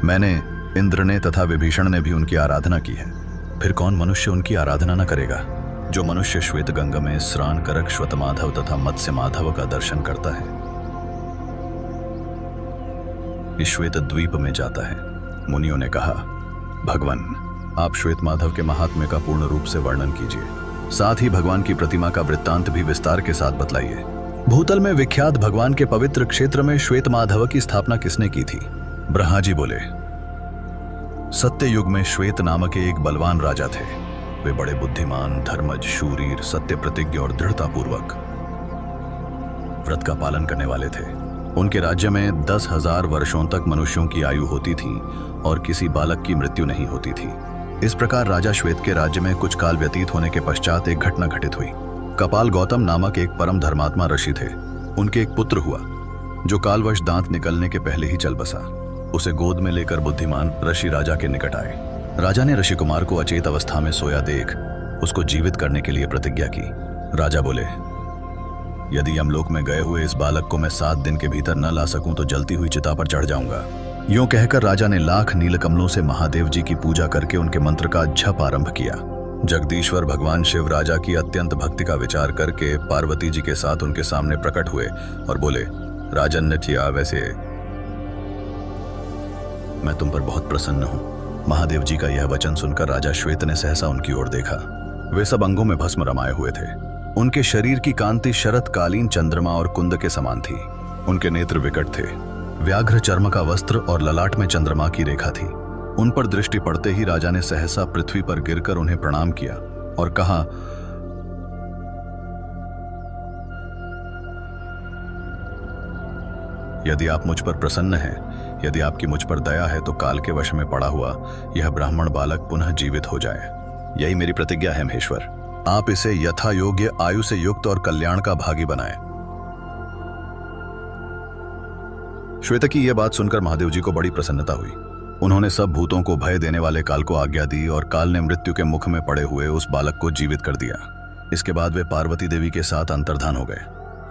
मैंने, इंद्र ने तथा विभीषण ने भी उनकी आराधना की है। फिर कौन मनुष्य उनकी आराधना न करेगा। जो मनुष्य श्वेत गंगा में स्नान कर श्वेत माधव तथा मत्स्य माधव का दर्शन करता है, इस श्वेत द्वीप में जाता है। मुनियों ने कहा, भगवान, आप श्वेत माधव के महात्म्य का पूर्ण रूप से वर्णन कीजिए। साथ ही भगवान की प्रतिमा का वृत्तांत भी विस्तार के साथ बतलाइए। भूतल में विख्यात भगवान के पवित्र क्षेत्र में श्वेत माधव की स्थापना किसने की थी? ब्रह्मा जी बोले, सत्य युग में श्वेत नामक एक बलवान राजा थे। वे बड़े बुद्धिमान, धर्मज, शूरीर, सत्य प्रतिज्ञ और दृढ़ता पूर्वक व्रत का पालन करने वाले थे। उनके राज्य में 10,000 वर्षों तक मनुष्यों की आयु होती थी और किसी बालक की मृत्यु नहीं होती थी। इस प्रकार राजा श्वेत के राज्य में कुछ काल व्यतीत होने के पश्चात एक घटना घटित हुई। कपाल गौतम नामक एक परम धर्मात्मा ऋषि थे। उनके एक पुत्र हुआ जो कालवश दांत निकलने के पहले ही चल बसा। उसे गोद में लेकर बुद्धिमान ऋषि राजा के निकट आए। राजा ने ऋषि कुमार को अचेत अवस्था में सोया देख उसको जीवित करने के लिए प्रतिज्ञा की। राजा बोले, यदि यमलोक में गए हुए इस बालक को मैं 7 दिन के भीतर न ला सकूं तो जलती हुई चिता पर चढ़ जाऊंगा। यूं कहकर राजा ने लाख नीलकमलों से महादेव जी की पूजा करके उनके मंत्र का जप आरंभ किया। जगदीश्वर भगवान शिव राजा की अत्यंत भक्ति का विचार करके पार्वती जी के साथ उनके सामने प्रकट हुए और बोले, राजन नचिया, वैसे मैं तुम पर बहुत प्रसन्न हूं। महादेव जी का यह वचन सुनकर राजा श्वेत ने सहसा उनकी ओर देखा। वे सब अंगों में भस्म रमाए हुए थे। उनके शरीर की कांति शरतकालीन चंद्रमा और कुंद के समान थी। उनके नेत्र विकट थे। व्याघ्र चर्म का वस्त्र और ललाट में चंद्रमा की रेखा थी। उन पर दृष्टि पड़ते ही राजा ने सहसा पृथ्वी पर गिरकर उन्हें प्रणाम किया और कहा, यदि आप मुझ पर प्रसन्न हैं, यदि आपकी मुझ पर दया है तो काल के वश में पड़ा हुआ यह ब्राह्मण बालक पुनः जीवित हो जाए। यही मेरी प्रतिज्ञा है महेश्वर। आप इसे यथा योग्य आयु से युक्त और कल्याण का भागी बनाएं। श्वेत की यह बात सुनकर महादेव जी को बड़ी प्रसन्नता हुई। उन्होंने सब भूतों को भय देने वाले काल को आज्ञा दी और काल ने मृत्यु के मुख में पड़े हुए उस बालक को जीवित कर दिया। इसके बाद वे पार्वती देवी के साथ अंतर्धान हो गए।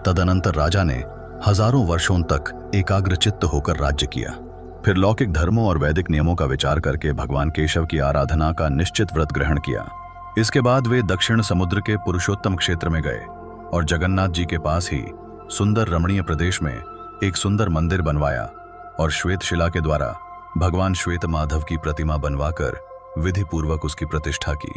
तदनंतर राजा ने हजारों वर्षों तक एकाग्रचित्त होकर राज्य किया। फिर लौकिक धर्मों और वैदिक नियमों का विचार करके भगवान केशव की आराधना का निश्चित व्रत ग्रहण किया। इसके बाद वे दक्षिण समुद्र के पुरुषोत्तम क्षेत्र में गए और जगन्नाथ जी के पास ही सुंदर रमणीय प्रदेश में एक सुंदर मंदिर बनवाया और श्वेत शिला के द्वारा भगवान श्वेत माधव की प्रतिमा बनवाकर विधि पूर्वक उसकी प्रतिष्ठा की।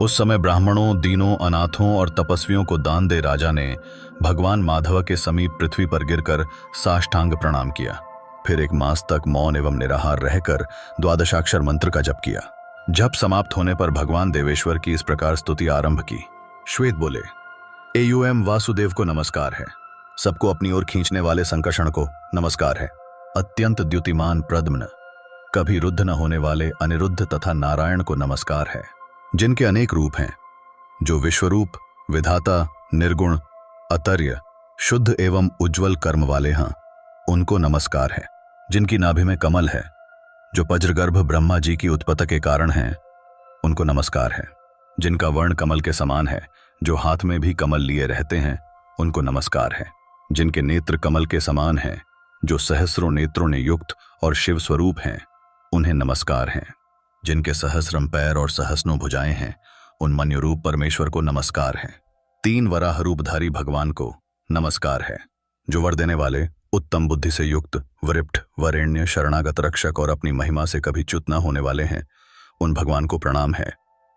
उस समय ब्राह्मणों, दीनों, अनाथों और तपस्वियों को दान दे राजा ने भगवान माधव के समीप पृथ्वी पर गिरकर साष्टांग प्रणाम किया। फिर एक मास तक मौन एवं निराहार रहकर द्वादशाक्षर मंत्र का जप किया। जप समाप्त होने पर भगवान देवेश्वर की इस प्रकार स्तुति आरंभ की। श्वेत बोले, एयूएम वासुदेव को नमस्कार है, सबको अपनी ओर खींचने वाले संकर्षण को नमस्कार है, अत्यंत द्युतिमान प्रद्मन, कभी रुद्ध न होने वाले अनिरुद्ध तथा नारायण को नमस्कार है, जिनके अनेक रूप हैं, जो विश्वरूप, विधाता, निर्गुण, अतर्य, शुद्ध एवं उज्ज्वल कर्म वाले हैं, उनको नमस्कार है, जिनकी नाभि में कमल है, जो वज्रगर्भ ब्रह्मा जी की उत्पत्ति के कारण हैं, उनको नमस्कार है, जिनका वर्ण कमल के समान है, जो हाथ में भी कमल लिए रहते हैं, उनको नमस्कार है, जिनके नेत्र कमल के समान हैं, जो सहस्रों नेत्रों ने युक्त और शिव स्वरूप हैं, उन्हें नमस्कार है, जिनके सहस्रम पैर और सहस्रों भुजाएं हैं, उन मन्युरूप परमेश्वर को नमस्कार है। 3 वराह रूपधारी भगवान को नमस्कार है, जो वर देने वाले, उत्तम बुद्धि से युक्त, वृप्ठ, वरेण्य, शरणागत रक्षक और अपनी महिमा से कभी च्युत न होने वाले हैं, उन भगवान को प्रणाम है।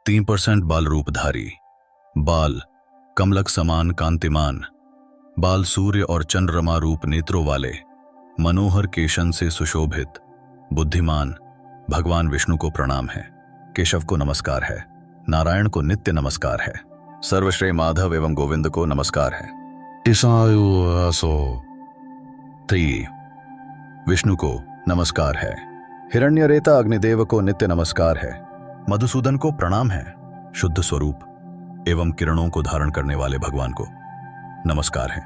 3% बाल रूपधारी, बाल कमलक समान कांतिमान, बाल सूर्य और चंद्रमा रूप नेत्रों वाले, मनोहर केशन से सुशोभित, बुद्धिमान भगवान विष्णु को प्रणाम है। केशव को नमस्कार है, नारायण को नित्य नमस्कार है, सर्वश्रेय माधव एवं गोविंद को नमस्कार है। विष्णु को नमस्कार है, हिरण्यरेता अग्निदेव को नित्य नमस्कार है, मधुसूदन को प्रणाम है, शुद्ध स्वरूप एवं किरणों को धारण करने वाले भगवान को नमस्कार है,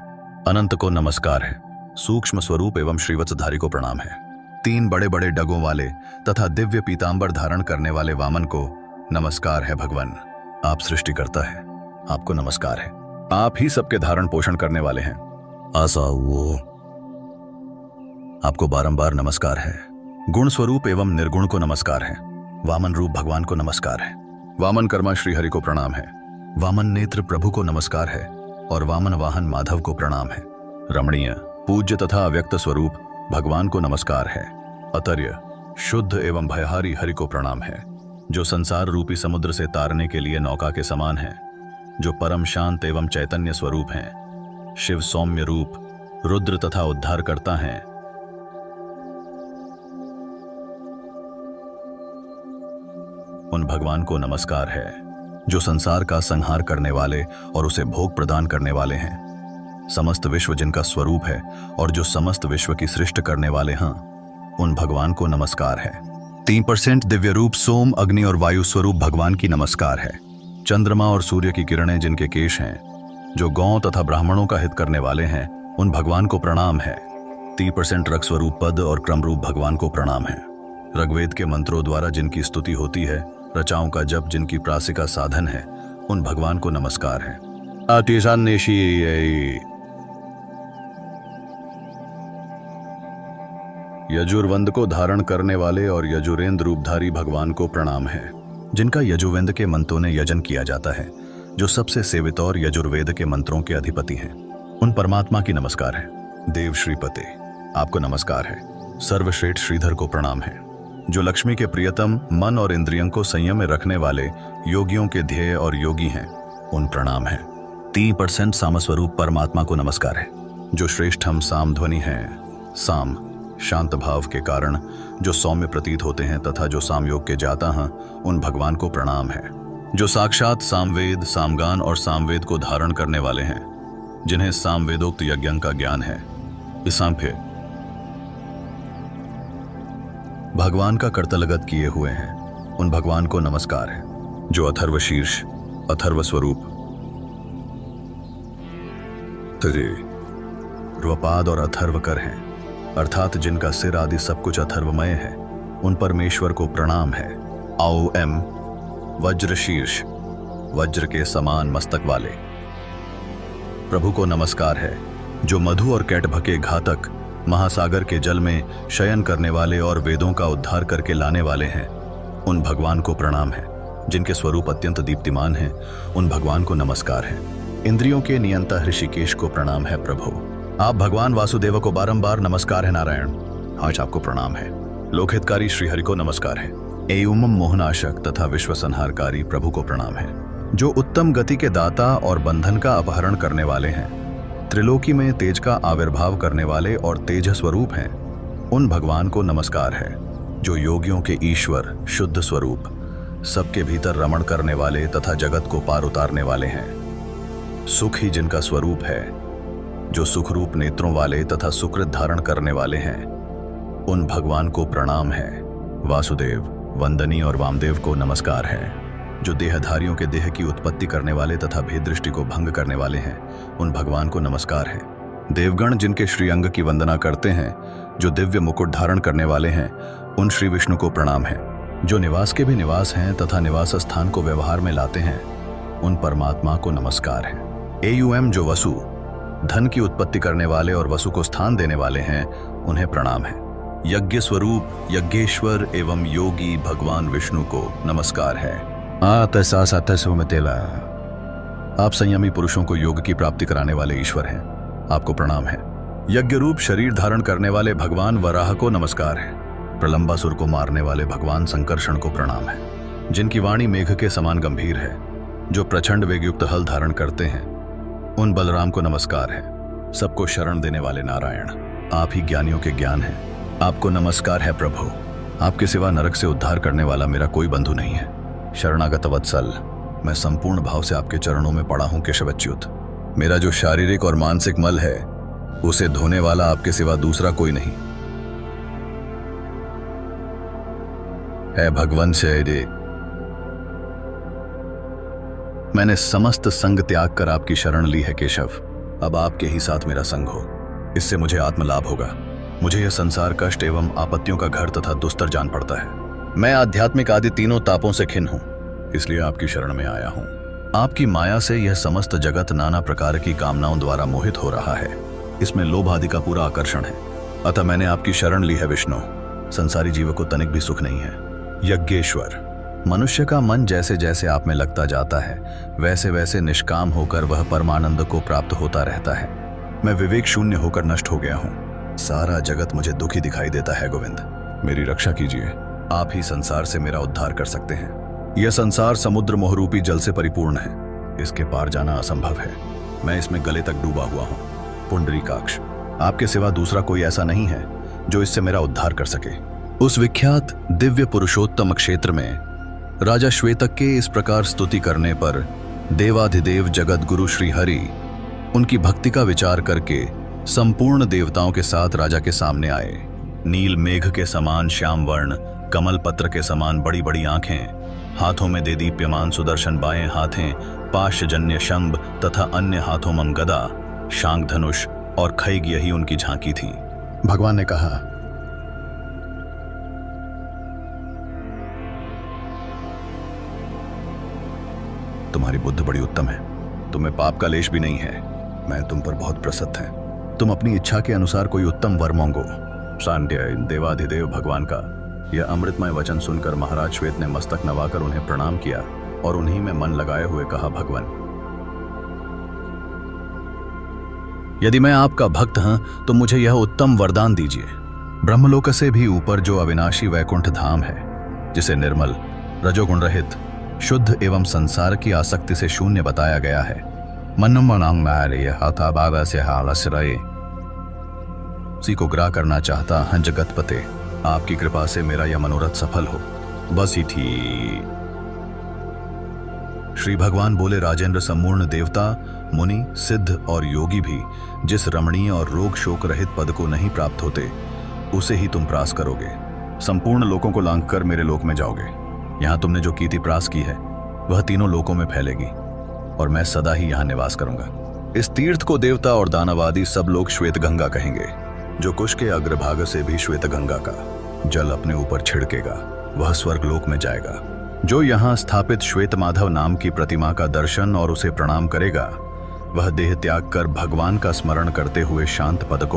अनंत को नमस्कार है, सूक्ष्म स्वरूप एवं श्रीवत्सधारी को प्रणाम है, 3 बड़े बड़े डगों वाले तथा दिव्य पीतांबर धारण करने वाले वामन को नमस्कार है। भगवान, आप सृष्टिकर्ता है, आपको नमस्कार है, आप ही सबके धारण पोषण करने वाले हैं, आसा वो आपको बारंबार नमस्कार है। गुण स्वरूप एवं निर्गुण को नमस्कार है, वामन रूप भगवान को नमस्कार है, वामन कर्मा श्रीहरि को प्रणाम है, वामन नेत्र प्रभु को नमस्कार है और वामन वाहन माधव को प्रणाम है। रमणीय, पूज्य तथा अव्यक्त स्वरूप भगवान को नमस्कार है, अतर्य, शुद्ध एवं भयहारी हरि को प्रणाम है, जो संसार रूपी समुद्र से तारने के लिए नौका के समान है, जो परम शांत एवं चैतन्य स्वरूप हैं, शिव सौम्य रूप, रुद्र तथा उद्धार करता हैं, उन भगवान को नमस्कार है, जो संसार का संहार करने वाले और उसे भोग प्रदान करने वाले हैं, समस्त विश्व जिनका स्वरूप है और जो समस्त विश्व की सृष्टि करने वाले हैं, उन भगवान को नमस्कार है। 3% दिव्य रूप सोम, अग्नि और वायु स्वरूप भगवान की नमस्कार है, चंद्रमा और सूर्य की किरणें जिनके केश हैं, जो गौ तथा ब्राह्मणों का हित करने वाले हैं, उन भगवान को प्रणाम है। 3% रग स्वरूप पद और क्रम रूप भगवान को प्रणाम है, ऋग्वेद के मंत्रों द्वारा जिनकी स्तुति होती है, रचाओं का जप जिनकी प्रासिका साधन है, उन भगवान को नमस्कार है। यजुर्वेद को धारण करने वाले और यजुरेंद्र रूपधारी भगवान को प्रणाम है, जिनका यजुवेद के मंत्रों ने यजन किया जाता है, जो सबसे सेवित और यजुर्वेद के मंत्रों के अधिपति हैं, उन परमात्मा की नमस्कार है। देव श्रीपते, आपको नमस्कार है। सर्वश्रेष्ठ श्रीधर को प्रणाम है, जो लक्ष्मी के प्रियतम, मन और इंद्रियों को संयम में रखने वाले योगियों के ध्येय और योगी हैं, उन प्रणाम है। 3% सामस्वरूप परमात्मा को नमस्कार है, जो श्रेष्ठम साम ध्वनि हैं, साम शांत भाव के कारण जो सौम्य प्रतीत होते हैं तथा जो सामयोग के जाता हैं, उन भगवान को प्रणाम है, जो साक्षात सामवेद, सामगान और सामवेद को धारण करने वाले हैं, जिन्हें सामवेदोक्त यज्ञ का ज्ञान है। सांख्य भगवान का कर्तलगत किए हुए हैं, उन भगवान को नमस्कार है, जो अथर्व शीर्ष, अथर्व स्वरूप, ध्रुवपाद और अथर्व कर हैं, अर्थात जिनका सिर आदि सब कुछ अथर्वमय है, उन परमेश्वर को प्रणाम है। आओ एम वज्र शीर्ष, वज्र के समान मस्तक वाले प्रभु को नमस्कार है, जो मधु और कैटभ के घातक महासागर के जल में शयन करने वाले और वेदों का उद्धार करके लाने वाले हैं, उन भगवान को प्रणाम है। जिनके स्वरूप अत्यंत दीप्तिमान हैं, उन भगवान को नमस्कार है। इंद्रियों के नियंता ऋषिकेश को प्रणाम है प्रभु। आप भगवान वासुदेव को बारंबार नमस्कार है नारायण, आज आपको प्रणाम है। लोकहितकारी श्रीहरि को नमस्कार है। एवं मोहनाशक तथा विश्व संहारकारी प्रभु को प्रणाम है, जो उत्तम गति के दाता और बंधन का अपहरण करने वाले हैं। त्रिलोकी में तेज का आविर्भाव करने वाले और तेज स्वरूप हैं, उन भगवान को नमस्कार है। जो योगियों के ईश्वर, शुद्ध स्वरूप, सबके भीतर रमण करने वाले तथा जगत को पार उतारने वाले हैं। सुख ही जिनका स्वरूप है, जो सुखरूप नेत्रों वाले तथा सुकृत धारण करने वाले हैं, उन भगवान को प्रणाम है। वासुदेव, वंदनी और वामदेव को नमस्कार है। जो देहधारियों के देह की उत्पत्ति करने वाले तथा भेद दृष्टि को भंग करने वाले हैं, उन भगवान को नमस्कार है। देवगण जिनके श्रीअंग की वंदना करते हैं, जो दिव्य मुकुट धारण करने वाले हैं, उन श्री विष्णु को प्रणाम है। जो निवास के भी निवास हैं तथा निवास स्थान को व्यवहार में लाते हैं, उन परमात्मा को नमस्कार है। एयुएम जो वसु, धन की उत्पत्ति करने वाले और वसु को स्थान देने वाले हैं, उन्हें प्रणाम है। यज्ञ स्वरूप यज्ञेश्वर एवं योगी भगवान विष्णु को नमस्कार है। आप संयमी पुरुषों को योग की प्राप्ति कराने वाले ईश्वर हैं, आपको प्रणाम है। यज्ञ रूप शरीर धारण करने वाले भगवान वराह को नमस्कार है। प्रलंबासुर को मारने वाले भगवान संकर्षण को प्रणाम है। जिनकी वाणी मेघ के समान गंभीर है, जो प्रचंड वेगयुक्त हल धारण करते हैं, उन बलराम को नमस्कार है। सबको शरण देने वाले नारायण, आप ही ज्ञानियों के ज्ञान हैं, आपको नमस्कार है प्रभु। आपके सिवा नरक से उद्धार करने वाला मेरा कोई बंधु नहीं है। शरणागत वत्सल, मैं संपूर्ण भाव से आपके चरणों में पड़ा हूं केशवच्युत। मेरा जो शारीरिक और मानसिक मल है, उसे धोने वाला आपके सिवा दूसरा कोई नहीं है। भगवान से मैंने समस्त संग त्याग कर आपकी शरण ली है केशव। अब आपके ही साथ मेरा संग हो, इससे मुझे आत्मलाभ होगा। मुझे यह संसार कष्ट एवं आपत्तियों का घर तथा दुस्तर जान पड़ता है। मैं आध्यात्मिक आदि तीनों तापों से खिन्न हूं, इसलिए आपकी शरण में आया हूं। आपकी माया से यह समस्त जगत नाना प्रकार की कामनाओं द्वारा मोहित हो रहा है। इसमें लोभ आदि का पूरा आकर्षण है, अतः मैंने आपकी शरण ली है विष्णु। संसारी जीव को तनिक भी सुख नहीं है। यज्ञेश्वर, मनुष्य का मन जैसे जैसे आप में लगता जाता है, वैसे वैसे निष्काम होकर वह परमानंद को प्राप्त होता रहता है। मैं विवेक शून्य होकर नष्ट हो गया हूं। सारा जगत मुझे दुखी दिखाई देता है। गोविंद, मेरी रक्षा कीजिए। आप ही संसार से मेरा उद्धार कर सकते हैं। यह संसार समुद्र मोहरूपी जल से परिपूर्ण है, इसके पार जाना असंभव है। मैं इसमें गले तक डूबा हुआ हूं। पुंडरीकाक्ष, आपके सिवा दूसरा कोई ऐसा नहीं है जो इससे मेरा उद्धार कर सके। उस विख्यात दिव्य पुरुषोत्तम क्षेत्र में राजा श्वेतक के इस प्रकार स्तुति करने पर देवाधिदेव जगत गुरु श्री हरि उनकी भक्ति का विचार करके संपूर्ण देवताओं के साथ राजा के सामने आए। नील मेघ के समान श्याम वर्ण, कमल पत्र के समान बड़ी बड़ी आंखें, हाथों में दे दीप्यमान सुदर्शन बाएं हाथें, पाशजन्य शंभ तथा अन्य हाथों में गदा, शांग धनुष और खैग, यही उनकी झांकी थी। भगवान ने कहा, तुम्हारी बुद्धि बड़ी उत्तम है, तुम्हें पाप का लेश भी नहीं है। मैं तुम पर बहुत प्रसन्न है। तुम अपनी इच्छा के अनुसार कोई उत्तम वर मांगो। सांध्य देवाधिदेव भगवान का यह अमृतमय वचन सुनकर महाराज श्वेत ने मस्तक नवाकर उन्हें प्रणाम किया और उन्हीं में मन लगाए हुए कहा, भगवान, यदि मैं आपका भक्त हूं तो मुझे यह उत्तम वरदान दीजिए। ब्रह्मलोक से भी ऊपर जो अविनाशी वैकुंठ धाम है, जिसे निर्मल, रजोगुण रहित, शुद्ध एवं संसार की आसक्ति से शून्य बताया गया है, उसी को ग्राह करना चाहता हूं जगतपते। आपकी कृपा से मेरा यह मनोरथ सफल हो, बस ही थी। श्री भगवान बोले, राजेंद्र, सम्पूर्ण देवता, मुनि, सिद्ध और योगी भी जिस रमणीय और रोग शोक रहित पद को नहीं प्राप्त होते, उसे ही तुम प्रास करोगे। संपूर्ण लोकों को लांघ कर मेरे लोक में जाओगे। यहां तुमने जो कीर्ति प्रास की है, वह तीनों लोकों में फैलेगी और मैं सदा ही यहां निवास करूंगा। इस तीर्थ को देवता और दानवादी सब लोग श्वेत गंगा कहेंगे। जो कुश के अग्रभाग से भी श्वेत गंगा का जल अपने ऊपर छिड़केगा, वह स्वर्गलोक में जाएगा। जो यहाँ स्थापित श्वेत माधव नाम की प्रतिमा का दर्शन और उसे प्रणाम करेगा, वह देह त्याग कर भगवान का स्मरण करते हुए शांत पद को